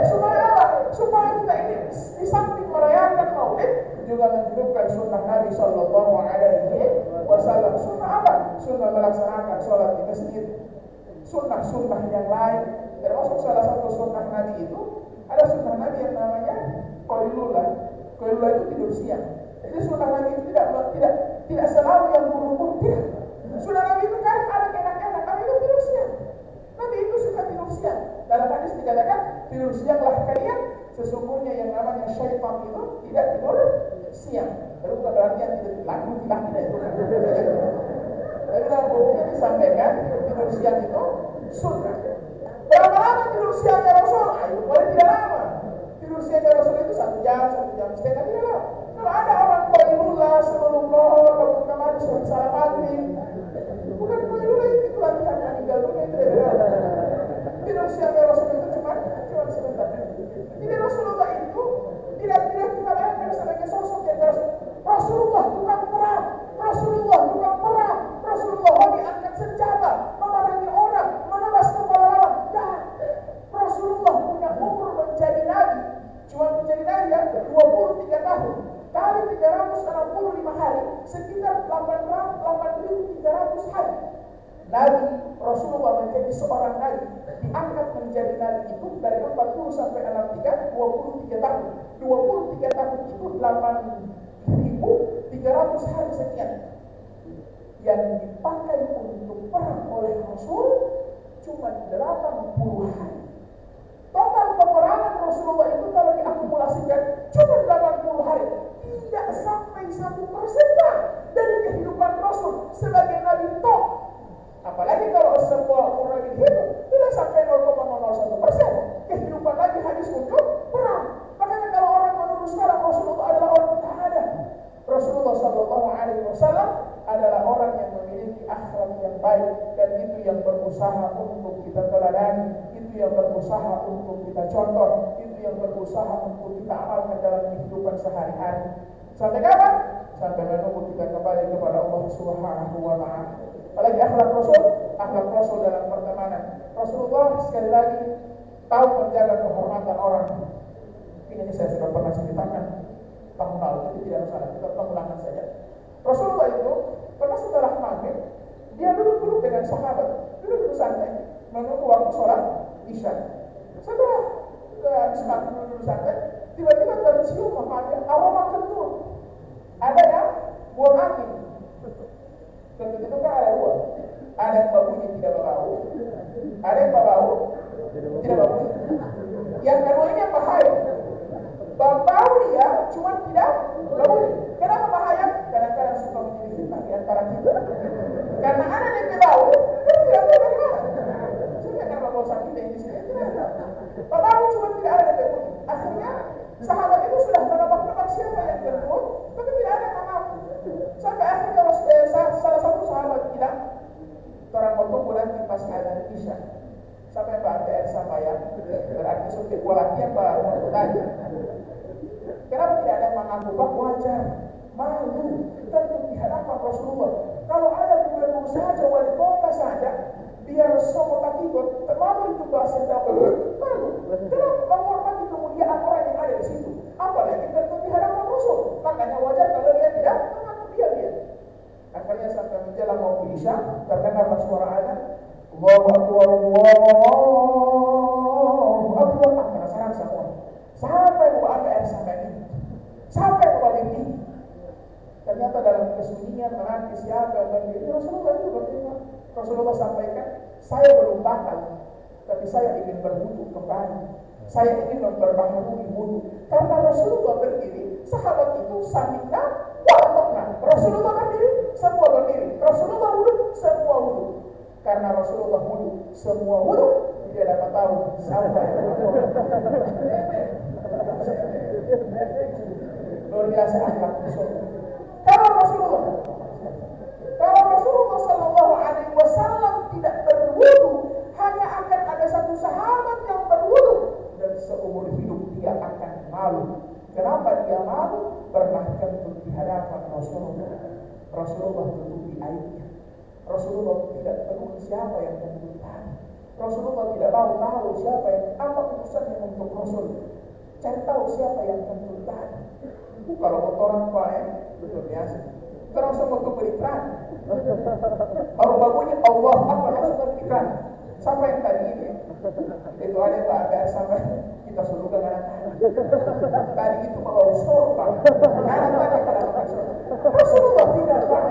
Supaya apa? Supaya kita ini di samping merayakan Maulid juga menghidupkan sunnah Nabi Sallallahu Alaihi Wasallam. Sunnah apa? Sunnah melaksanakan sholat di masjid. Sunnah yang lain, termasuk salah satu sunnah Nabi itu ada sunnah Nabi yang namanya Qailullah. Qailullah itu tidur siang. Jadi sunnah Nabi itu tidak selalu yang buru-buru, tidak. Sunnah Nabi itu kan ada enak-enak, tapi itu tidur siang. Nabi itu suka tidur siang. Dalam hadis dikatakan tidur sianglah kalian, sesungguhnya yang namanya syaitan itu tidak tidur siang. Itu bukan berarti yang tidak tidak itu. Tapi dalam bukunya disampaikan tidur siang itu sunnah. Berapa lama tidur siangnya Rasul? Itu boleh tidak lama. Tidur siangnya Rasul itu 1 jam setengah, tidak lama. Kalau ada orang qailullah sebelum lohor, bangun kamar, suruh salam maghrib, bukan qailullah itu latihan meninggal dunia, itu tidak ada. Tidur siangnya Rasul itu cuma sebentar. Jadi Rasulullah itu tidak kita bayangkan sebagai sosok yang Rasulullah tukang perang, Rasulullah hobi angkat senjata, memerangi orang, menebas kepala lawan. Dan Rasulullah punya umur menjadi nabi, cuma menjadi nabi ya 23 tahun kali 365 hari, sekitar 8.300 hari. Nabi Rasulullah menjadi seorang nabi, diangkat menjadi nabi itu dari 40 sampai 63, 23 tahun. 23 tahun itu 8.300 hari sekian. Yang dipakai untuk perang oleh Rasul cuma 80 hari. Total peperangan Rasulullah itu kalau diakumulasikan cuma 80 hari. Tidak sampai 1% dari kehidupan Rasul sebagai nabi top. Apalagi kalau semua orang dihitung, tidak sampai 0,001% kehidupan Nabi hadis untuk perang. Makanya kalau orang menuduh sekarang Rasulullah adalah orang tahanan, Rasulullah Sallallahu Alaihi Wasallam adalah orang yang memiliki akhlak yang baik, dan itu yang berusaha untuk kita teladani, itu yang berusaha untuk kita contoh, itu yang berusaha untuk kita amalkan dalam kehidupan sehari-hari. Sampai kapan? Sampai menunggu kita kembali kepada Allah Subhanahu wa Ta'ala. Apalagi akhlak Rasul dalam pertemanan. Rasulullah sekali lagi tahu menjaga kehormatan orang. Ini saya sudah pernah ceritakan tahun lalu, jadi tidak masalah, kita pengulangan saja. Rasulullah itu pernah setelah maghrib dia duduk dengan sahabat, duduk santai menunggu waktu sholat isya. Setelah habis maghrib duduk santai, tiba-tiba tercium aroma kentut. Ada yang buang angin. Kentut itu kan ada 2. Ada yang baunya tidak berbau, ada yang berbau tidak bau. Yang kedua ini yang bahaya. Bau dia cuma tidak bau. Kenapa bahaya? Kadang-kadang suka menjadi fitnah di antara kita. Karena ada yang berbau, kita tidak tahu dari mana. Sehingga karena bau sakit yang di sini tidak ada. Bau cuma tidak ada yang bau. Akhirnya sahabat itu sudah menebak-nebak siapa yang berbau, tapi tidak ada yang mengaku. Sampai akhirnya salah satu sahabat bilang, orang mau tunggu nanti pas ada isya. Sampai Pak RTR sampaikan, berarti sudah lagi yang Pak mau tanya. Kenapa tidak ada yang mengaku? Pak, wajar, malu, tentu di hadapan Rasulullah. Kalau ada gubernur saja, wali kota saja, biar semua takut, terlalu itu bahasa dakwah, malu. Kenapa menghormati kemuliaan orang yang ada di situ? Apalagi tentu di hadapan Rasul. Makanya wajar kalau dia tidak mengaku dia. Akhirnya sampai menjelang mau Isya, terdengarlah suara azan, Allahu Akbar, Allahu Akbar. Penasaran semua. Sampai bawa air sampai ini, sampai bawa ini. Ternyata dalam kesunyian menanti siapa yang berdiri, Rasulullah itu berdiri. Rasulullah sampaikan, saya belum batal, tapi saya ingin berwudu kembali. Saya ingin memperbaharui wudu. Karena Rasulullah berdiri, sahabat itu samina watokna. Rasulullah berdiri, semua berdiri. Rasulullah wudu, semua wudu. Karena Rasulullah wudu, semua wudu. Dia dapat tahu siapa yang luar biasa akhlak Rasulullah. Kalau Rasulullah Sallallahu Alaihi Wasallam tidak berwudu, hanya akan ada satu sahabat yang berwudu dan seumur hidup dia akan malu. Kenapa dia malu? Pernah kentut di hadapan Rasulullah. Rasulullah tutupi aibnya. Rasulullah tidak peduli siapa yang kentut tadi. Rasulullah tidak mau tahu siapa yang apa urusannya untuk Rasul. Cari tahu siapa yang kentut tadi. Kalau kotoran Pak betul biasa. Terus waktu berikan. Baru bagusnya Allah apa langsung berikan. Sampai yang tadi ini. Itu ada Pak agar sampai kita suruh ke anak tadi itu bawa usul Pak. Anak tadi pada maksud. Rasulullah tidak Pak.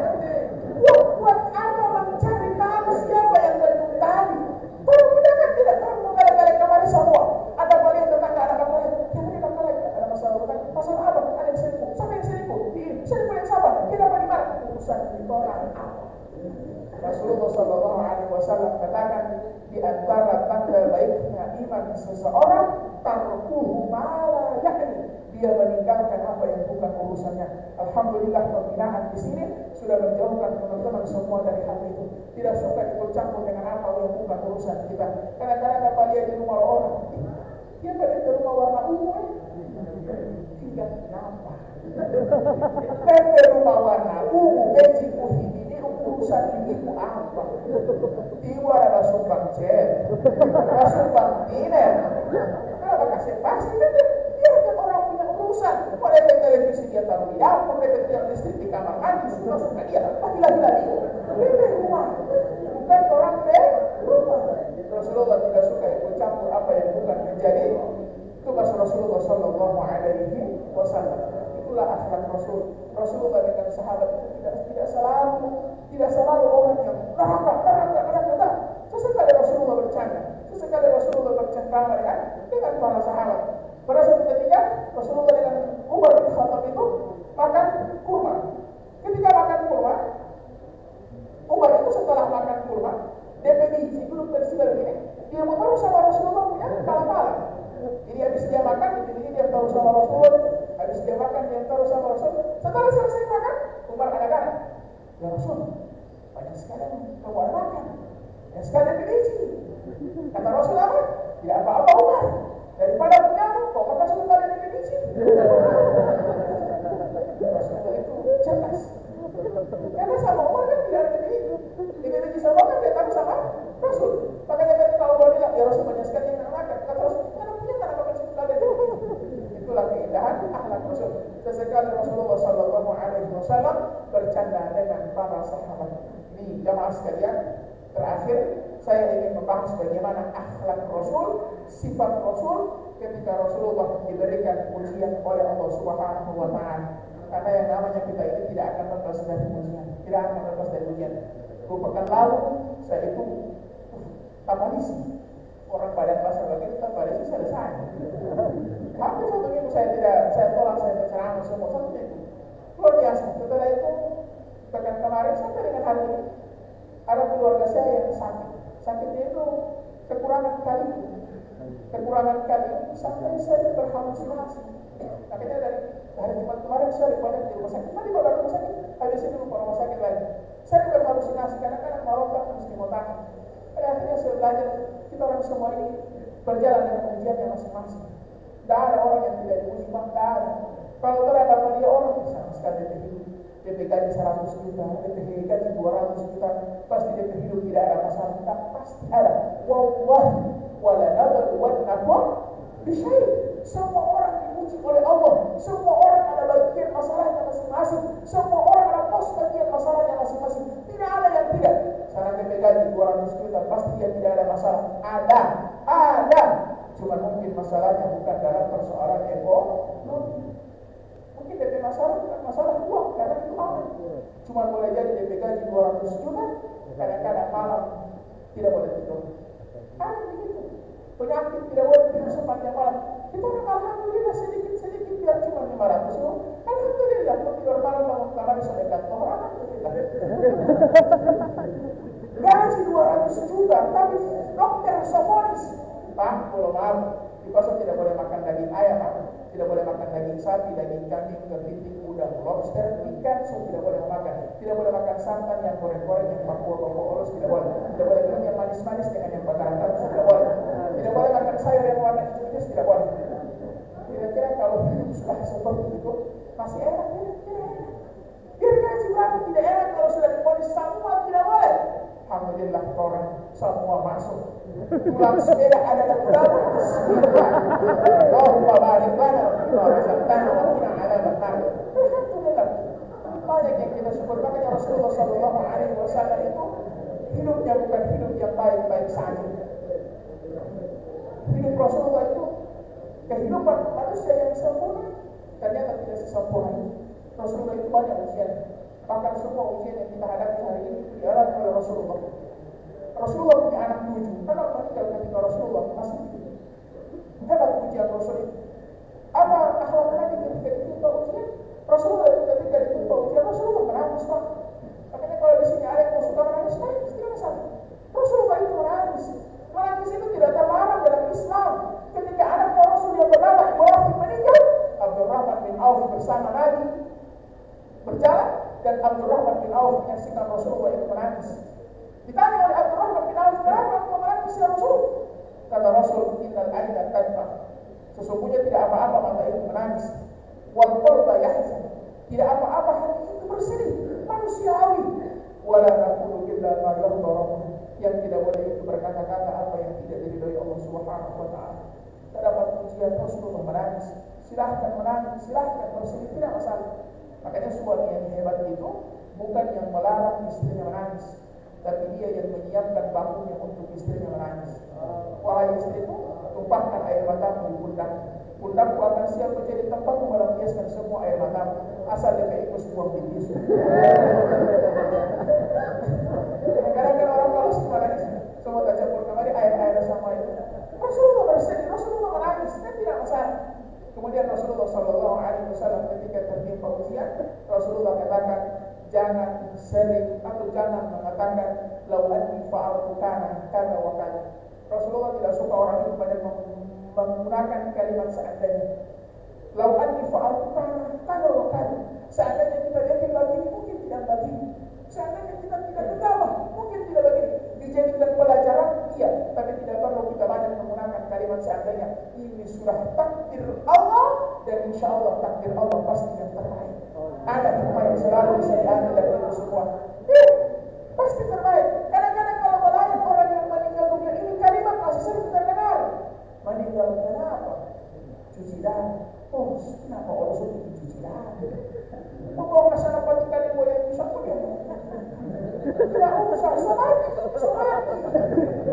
Buat apa mencari tahu siapa yang kentut tadi? Baru punya kan tidak tahu mengalih-alih kemarin semua. Ada kalian tetangga anak kalian. Yang kita kalian ada masalah bukan masalah apa? Ada yang selingkuh. Siapa yang selingkuh? Selingkuh yang sabar. Kita di mana? Urusan ditolak apa? Rasulullah Sallallahu Alaihi Wasallam katakan di antara tanda baiknya iman seseorang tarkuhu mala yakni dia meninggalkan apa yang bukan urusannya. Alhamdulillah pembinaan di sini sudah menjauhkan teman-teman semua dari hal itu. Tidak suka ikut campur dengan apa yang bukan urusan kita. Kadang-kadang apa dia di rumah orang, dia berada di rumah warna ungu, tidak kenapa. Di rumah warna ungu, beci kuning ini urusan ibu apa? Ibu ada sumbang cek, sumbang diner. Kenapa kasih pasti kan dia kan orang punya urusan. Pada televisi dia taruh di dapur, dia listrik di kamar mandi, suka dia. Gila-gila dia. Di rumah, bukan orang di rumah. Rasulullah tidak suka ikut campur apa yang bukan menjadi tugas Rasulullah Sallallahu Alaihi Wasallam. Itulah akhlak Rasul. Rasulullah dengan sahabat itu tidak selalu orang yang neraka. Sesekali Rasulullah bercanda, sesekali Rasulullah bercengkrama dengan para sahabat. Pada suatu ketika Rasulullah dengan Umar bin Khattab itu makan kurma. Ketika makan kurma, Umar itu setelah makan kurma, DP biji belum tersedia ini, dia mau taruh sama Rasulullah punya pala-pala. Jadi habis dia makan, ini dia taruh sama Rasulullah. Habis dia makan, dia taruh sama Rasulullah. Setelah selesai makan, Umar katakan, ya Rasul, banyak sekali kamu ada makan. Ya sekali biji. Kata Rasul apa? Tidak apa-apa Umar. Daripada punyamu, kau makan satu kali DP biji. Rasulullah itu cerdas. Karena sama Umar kan tidak ada itu. Tidak biji sama kan dia taruh sama Rasul. Makanya ketika Umar bilang, ya Rasul banyak sekali yang makan. Kata Rasul, karena punya kan makan satu kali. Itulah keindahan akhlak Rasul. Sesekali Rasulullah Sallallahu Alaihi Wasallam bercanda dengan para sahabat. Ini jamaah sekalian, terakhir saya ingin membahas bagaimana akhlak Rasul, sifat Rasul ketika Rasulullah diberikan ujian oleh Allah Subhanahu Wa Taala. Karena yang namanya kita ini tidak akan lepas dari ujian, tidak akan lepas dari ujian. Pekan lalu saya itu tamalisi orang badan pasar bagi kita tamalisi selesai. Hampir satu minggu saya tolak, saya berceramah semua satu minggu. Luar biasa. Setelah itu pekan kemarin sampai dengan hari ini ada keluarga saya yang sakit. Sakitnya itu kekurangan kalium sampai saya berhalusinasi. Akhirnya dari Jumat kemarin saya banyak di rumah sakit. Tadi pada rumah sakit, habis itu lupa rumah sakit lagi. Saya berhalusinasi kadang-kadang merokok mesti mau tahan. Pada akhirnya saya belajar kita orang semua ini berjalan dengan ujian yang masing-masing. Tidak ada orang yang tidak diuji, tidak ada. Kalau terhadap dia orang sama sekali DP gaji 100 juta, DP gaji 200 juta, pasti DP hidup tidak ada masalah. Tak, pasti ada. Wallahi wala nabluwannakum bisyai'. Semua orang diuji oleh Allah. Semua orang ada bagian masalahnya masing-masing. Semua orang ada pos bagian masalahnya masing-masing. Tidak ada yang tidak. Sana DP gaji 200 juta, pasti dia tidak ada masalah. Ada. Cuma mungkin masalahnya bukan dalam persoalan ekonomi. Mungkin DP masalah bukan masalah uang, karena itu aman. Cuma boleh jadi DP gaji 200 juta, kadang-kadang malam tidak boleh tidur. Ada begitu. Penyakit tidak boleh tidur sepanjang malam. Kita orang alhamdulillah sedikit biar cuma 500 juta. Alhamdulillah, tidur malam bangun kamar sampai kantor. Alhamdulillah. Gaji 200 juta, tapi dokter sofonis. Pak, kalau maaf, di pasar tidak boleh makan daging ayam, tidak boleh makan daging sapi, daging kambing, kepiting, udang, lobster, ikan, tidak boleh makan. Tidak boleh makan santan yang goreng-goreng, yang papua olos, tidak boleh. Tidak boleh minum yang manis-manis dengan yang bakaran tidak boleh. Tidak boleh makan sayur yang warna hijau, tidak boleh. Kira-kira kalau hidup sudah seperti itu, masih enak, Biar gaji berapa tidak enak kalau sudah diponis semua tidak boleh. Alhamdulillah orang semua masuk. Pulang sepeda ada dalam dapur. Bismillah. Allahumma barik lana wa razaqtana wa qina adzabannar. Alhamdulillah. Banyak yang kita sebut, makanya Rasulullah sallallahu alaihi wasallam itu hidupnya bukan hidup yang baik-baik saja. Hidup Rasulullah itu kehidupan manusia yang sempurna, ternyata tidak sesempurna itu. Rasulullah itu banyak ujian. Bahkan semua ujian yang kita hadapi hari ini dialami oleh Rasulullah. Rasulullah punya anak 7. Anak meninggal ketika Rasulullah masih hidup. Hebat ujian Rasul itu. Apa akhlak Nabi ketika ditimpa ujian? Rasulullah itu ketika ditimpa ujian, Rasulullah menangis, Pak. Makanya kalau di sini ada yang suka menangis, tidak masalah. Rasulullah itu menangis. Menangis itu tidak terlarang dalam Islam. Ketika anak Rasul yang bernama Ibrahim meninggal, Abdurrahman bin Auf bersama Nabi berjalan, dan Abdurrahman bin Auf menyaksikan Rasulullah itu menangis. Ditanya oleh Abdurrahman bin Auf, kenapa engkau menangis ya Rasul? Kata Rasul, innal aina tadma. Sesungguhnya tidak apa-apa mata itu menangis. Wal qalba yahzan. Tidak apa-apa hati itu bersedih, manusiawi. Wala naqulu illa ma yarda rabbuna. Yang tidak boleh itu berkata-kata apa yang tidak diridhoi Allah Subhanahu wa taala. Terdapat ujian Rasulullah menangis. Silahkan menangis, silahkan bersedih, tidak masalah. Makanya suami yang hebat itu bukan yang melarang istrinya menangis, tapi dia yang menyiapkan bahunya untuk istrinya menangis. Wahai istriku, tumpahkan air matamu di pundak. Pundakku akan siap menjadi tempatmu melampiaskan semua air matamu, asal dia ikut buang di tisu. Kadang-kadang orang kalau menangis, semua tak campur kembali air sama itu. Rasulullah bersedih, Rasulullah menangis, dan tidak masalah. Kemudian Rasulullah sallallahu alaihi wasallam ketika tertimpa ujian, Rasulullah katakan, jangan sering atau jangan mengatakan lau anni fa'altu kana wa kana. Rasulullah tidak suka orang itu banyak menggunakan kalimat seandainya. Lau anni fa'altu kana wa kana. Seandainya kita bikin begini, mungkin tidak begini. Seandainya kita tidak gegabah, mungkin tidak begini. Dijadikan pelajaran, iya, tapi tidak perlu kita banyak menggunakan kalimat seandainya. Ini sudah takdir Allah, dan insya Allah takdir Allah pasti yang terbaik. Ada hikmah yang selalu bisa diambil dari itu semua. Pasti terbaik. Kadang-kadang kalau melayani orang yang meninggal dunia, ini kalimat masih sering terdengar. Meninggal kenapa? Cuci darah. Oh, kenapa orang sudah cuci darah? Mau ke sana pagi kali boleh bisa pun ya? Tidak usah, somati.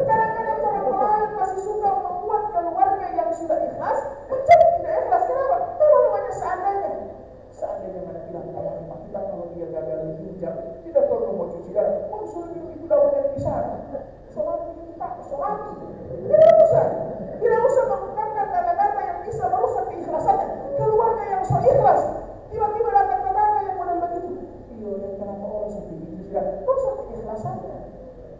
Kadang-kadang orang lain masih suka membuat keluarga yang sudah ikhlas menjadi tidak ikhlas. Kenapa? Terlalu banyak seandainya. Seandainya mana bilang kalau kita kalau dia gagal ginjal, tidak perlu mau cuci darah. Oh, sudah itu daun yang bisa. Somati. Tidak usah mengungkapkan kata-kata yang bisa merusak keikhlasannya. Keluarga yang so ikhlas, tiba-tiba datang tetangga yang model begitu. Iya, dan kenapa orang sampai gitu sudah rusak keikhlasannya,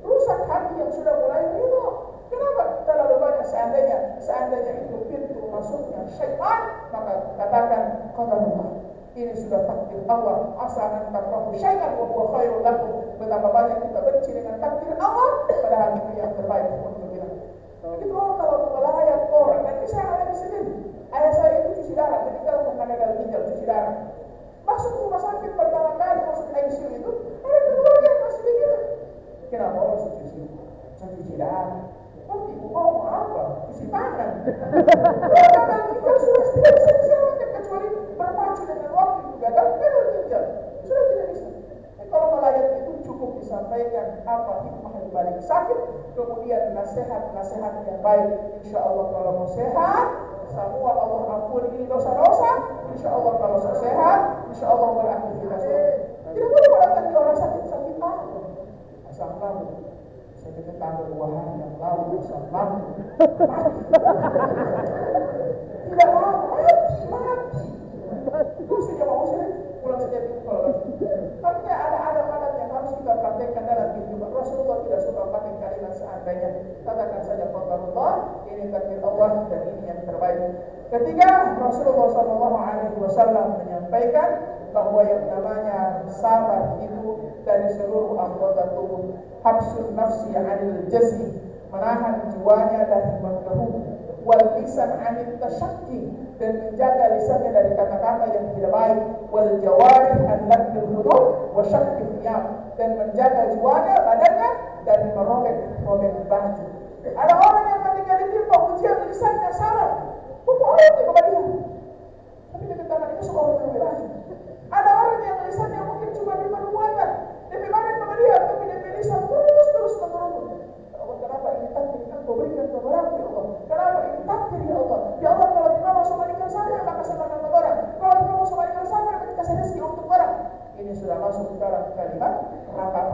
rusak hati yang sudah mulai ridho. Kenapa? Terlalu banyak seandainya itu pintu masuknya syaitan, maka katakan qadarullah. Ini sudah takdir Allah. Asalkan takrahu syai'an wa huwa khairul lakum. Betapa banyak kita benci dengan takdir Allah, padahal itu yang terbaik untuk kita. Itu orang kalau melayat orang, nanti saya alami sendiri. Ayah saya itu cuci darah, meninggal karena gagal ginjal, cuci saya cuci darah. Oh, ibu mau apa? Cuci tangan. Kadang kita sudah tidak bisa diselamatkan kecuali berpacu dengan waktu juga. Dan tidak sudah tidak bisa. Kalau melayat itu cukup disampaikan apa hikmah yang balik sakit, kemudian nasihat-nasihat yang baik. Insya Allah kalau mau sehat, semua Allah ampuni ini dosa-dosa. Insya Allah kalau saya sehat, insya Allah beraktivitas. Tidak boleh mendatangi orang sakit-sakit apa. Asam lambung. Saya tetangga 2 hari yang lalu asam lambung. Tidak lama, mati. Terus dia mau saya pulang saja itu kalau lagi. Artinya ada adab-adab yang harus kita praktekkan dalam kehidupan. Rasulullah tidak suka pakai kalimat seandainya. Katakan saja qadarullah, ini takdir Allah dan ini yang terbaik. Ketika Rasulullah SAW menyampaikan bahwa yang namanya sabar itu dari seluruh anggota tubuh, habsun nafsi 'anil jazmi, menahan jiwanya dari menggerutu, wal lisan 'anil tasyakki, dan menjaga lisannya dari kata-kata yang tidak baik, wal jawarih an lakil hudud wa syakki thiyab, dan menjaga jiwanya, badannya dari merobek baju. Ada orang yang ketika ditimpa ujian lisannya salah, orang itu kepada dia, tapi dekat tangan itu suka orang lebih baju. Ada orang yang lisannya mungkin cuma di perbuatan, lebih banyak kepada dia, tapi dia lisan terus menurun. Allah, kenapa ini takdir yang kau berikan kepada aku, ya Allah? Kenapa ini takdir, ya Allah? Ya Allah, kalau engkau masuk berikan saya, maka saya makan orang. Kalau engkau masuk berikan saya, maka kasih rezeki untuk orang. Ini sudah masuk dalam kalimat harapan.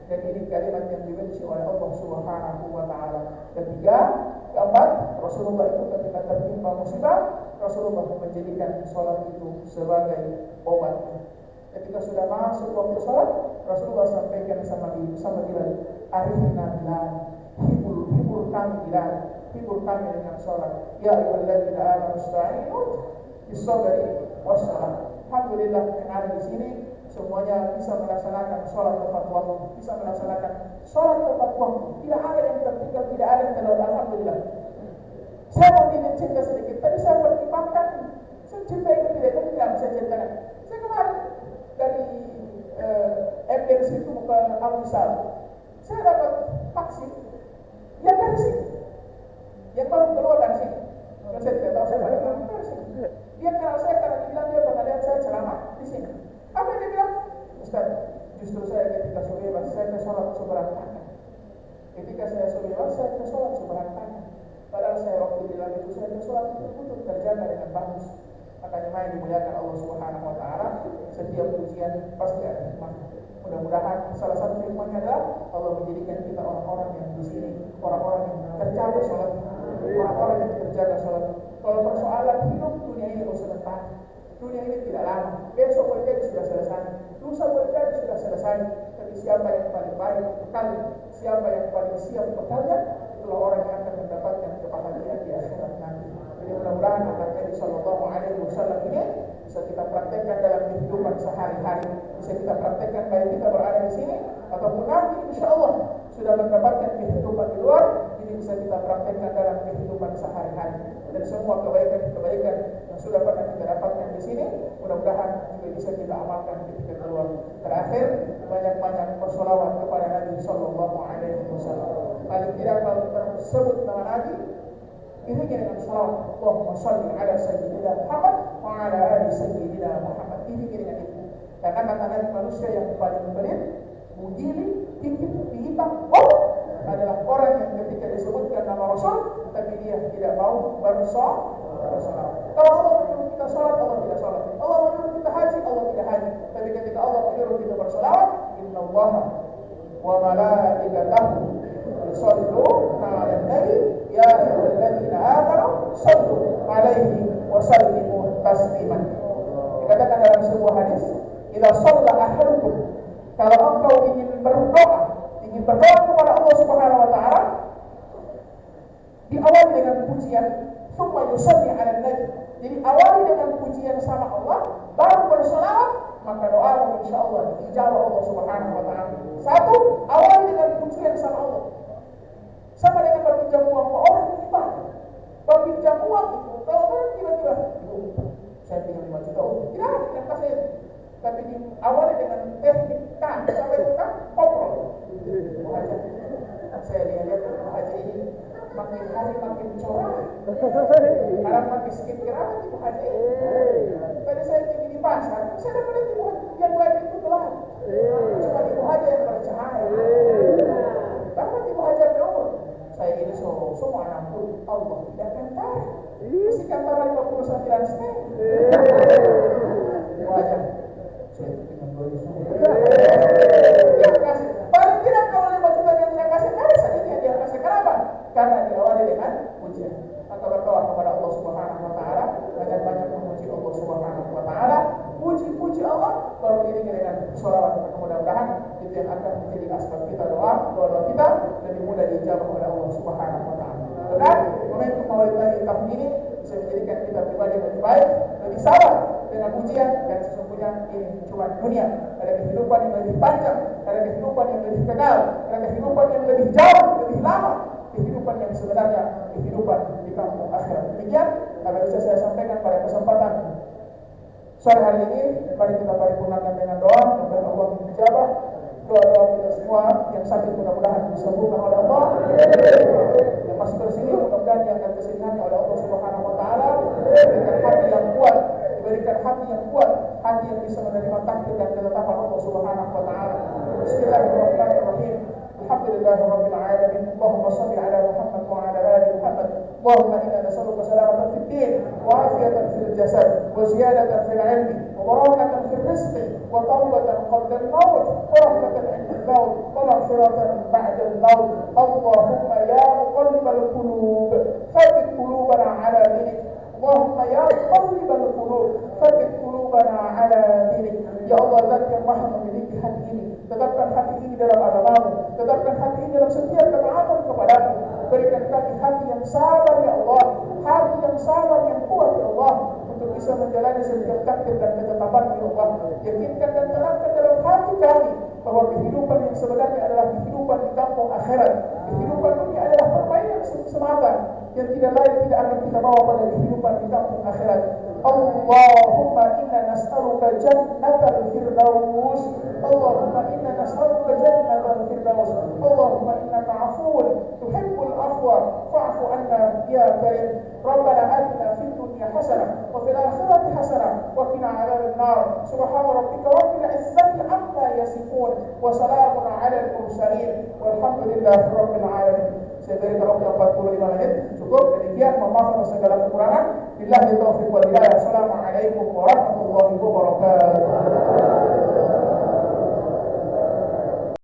Dan ini kalimat yang dibenci oleh Allah Subhanahu wa Ta'ala. Ketiga, keempat, Rasulullah itu ketika tertimpa musibah, Rasulullah menjadikan sholat itu sebagai obat. Ketika sudah masuk waktu sholat, Rasulullah sampaikan sama Bilal, arihna Bilal, hibur kami Bilal, hibur kami dengan sholat. Ya ayyuhalladzina amanu ista'inu bis-sabri was-salah. Alhamdulillah yang ada di sini semuanya bisa melaksanakan sholat tepat waktu, bisa melaksanakan sholat tepat waktu. Tidak ada yang tertinggal, tidak ada yang terlewat. Alhamdulillah. Saya mau cerita sedikit. Tadi saya pertimbangkan, saya cerita itu tidak bisa ceritakan. Saya kemarin dari MDC itu ke Al-Misal, saya dapat vaksin yang dari sini, yang baru keluar dari sini. Dan saya tidak tahu saya balik dari sini. Dia kenal saya karena dia bilang dia pernah lihat saya ceramah di sini. Apa yang dia bilang? Ustaz, justru saya ketika bebas saya ke sholat seberantakan. Ketika saya bebas saya ke sholat seberantakan. Padahal saya waktu bilang itu saya ke sholat itu untuk terjaga dengan bagus. Makanya yang dimuliakan Allah Subhanahu wa Ta'ala, setiap ujian pasti ada hikmah. Mudah-mudahan salah satu hikmahnya adalah Allah menjadikan kita orang-orang yang di sini, orang-orang yang terjaga sholat, orang-orang yang terjaga sholat. Kalau persoalan hidup dunia ini sebentar, dunia ini tidak lama. Besok boleh jadi sudah selesai, lusa boleh jadi sudah selesai. Tapi siapa yang paling baik bekalnya, siapa yang paling siap bekalnya, itulah orang yang akan mendapatkan kebahagiaan di akhirat nanti. Jadi mudah-mudahan Nabi Sallallahu Alaihi Wasallam ini bisa kita praktekkan dalam kehidupan sehari-hari, bisa kita praktekkan baik kita berada di sini ataupun nanti insya Allah sudah mendapatkan kehidupan di luar, ini bisa kita praktekkan dalam kehidupan sehari-hari. Dan semua kebaikan-kebaikan yang sudah pernah kita dapatkan di sini, mudah-mudahan juga bisa kita amalkan ketika keluar. Terakhir, banyak-banyak bersolawat kepada Nabi Sallallahu Alaihi Wasallam. Paling tidak kalau tersebut nama Nabi, ini dengan salawat Allahumma shalli ala sayyidina Muhammad wa ala ali sayyidina Muhammad. Ini dengan itu. Karena kata Nabi, manusia yang paling pelit, mugili, tinggi, hitam, adalah orang yang ketika disebutkan nama Rasul, tapi dia tidak mau bersolawat. Kalau Allah menyuruh kita sholat, Allah tidak sholat. Allah menyuruh kita haji, Allah tidak haji. Tapi ketika Allah menyuruh kita bersolawat, Inna Allaha wa malaikatahu yusholluna 'alan nabi ya ayyuhalladzina amanu shallu 'alaihi wa sallimu tasliman. Dikatakan dalam sebuah hadis, idza shalla ahadukum, kalau engkau ingin berdoa kepada Allah Subhanahu wa Ta'ala, diawali dengan pujian, summa yusalli 'alan nabi. Jadi awali dengan pujian sama Allah, baru bersolawat, maka doamu insyaallah dijawab Allah Subhanahu wa Ta'ala. Satu, awali dengan pujian sama Allah. Sama dengan berpinjam uang ke orang kita. Berpinjam uang itu, kalau orang tiba-tiba, saya pinjam 5 juta, tidak ada kasih. Tapi diawali dengan teknik sampai kita koprol. makin hari makin corak. Karena makin sedikit keramat Ibu Haji. Tadi saya pergi di pasar, saya dapat Ibu yang lain itu gelap. Cuma Ibu Haji yang bercahaya. Dapat Ibu Haji berumur. Saya ini semua anak pun Allah tidak akan tahu. Mesti kantara 59 setengah. Ibu Haji, saya dengan doa dia kasih. Paling tidak kalau 5 juta yang dia kasih, ada saja dia kasih. Kenapa? Karena diawali dengan ujian. Maka berdoa kepada Allah Subhanahu wa taala, banyak memuji Allah Subhanahu wa taala, puji Allah, baru diiringi dengan sholawat. Mudah-mudahan itu yang akan menjadi asbab kita doa kita lebih mudah dijawab oleh Allah Subhanahu wa taala. Dan momentum Maulid Nabi tahun ini bisa menjadikan kita pribadi yang lebih baik, lebih sabar dengan ujian, dan sesungguhnya ini cuma dunia. Ada kehidupan yang lebih panjang, ada kehidupan yang lebih kekal, ada kehidupan yang lebih jauh, lebih lama, kehidupan yang sebenarnya kehidupan di kampung akhirat. Demikian apa yang bisa saya sampaikan pada kesempatan sore hari ini. Mari kita paripurnakan dengan doa, mudah-mudahan Allah menjawab doa-doa kita semua. Yang sakit mudah-mudahan disembuhkan oleh Allah, yang masih bersini mudah-mudahan diangkat kesehatan oleh Allah Subhanahu wa taala, diberikan hati yang kuat, hati yang bisa menerima takdir dan ketetapan Allah Subhanahu wa taala. Bismillahirrahmanirrahim. Alhamdulillahirabbil alamin. Allahumma shalli ala Muhammad wa ala ali Muhammad. Allahumma inna nas'aluka salamatan fid din wa afiyatan fil jasad wa ziyadatan fil ilmi wa barakatan fil rizqi wa tawbatan qabla al-maut wa rahmatan 'inda al-maut wa maghfiratan ba'da al-maut. Allahumma ya muqallibal qulub thabbit qulubana 'ala dinik. Allahumma ya muqallibal qulub thabbit qulubana 'ala dinik. Ya Allah, Zat yang Maha memiliki hati ini, tetapkan hati ini dalam agamamu, tetapkan hati ini dalam setiap ketaatan kepadamu. Berikan kami hati yang sabar ya Allah, hati yang sabar yang kuat ya Allah, untuk bisa menjalani setiap takdir dan ketetapan ya Allah. Yakinkan dan tanamkan dalam hati kami bahwa kehidupan yang sebenarnya adalah kehidupan di kampung akhirat. Kehidupan dunia adalah permainan semata yang tidak lain tidak akan kita bawa pada kehidupan di kampung akhirat. Allahumma inna nas'aluka jannatal firdaus. Allahumma inna nas'aluka jannatal firdaus. Allahumma innaka 'afuwun tuhibbul afwa fa'fu 'anna ya karim. Rabbana atina fid dunya hasanah wa fil akhirati hasanah wa qina 'adzaban nar. Subhana rabbika rabbil 'izzati 'amma yasifun wa salamun 'alal mursalin walhamdulillahi rabbil alamin. Saya beri waktu 45 menit cukup. Demikian, mohon maaf atas segala kekurangan. Billahi taufiq wal hidayah. Assalamualaikum warahmatullahi wabarakatuh.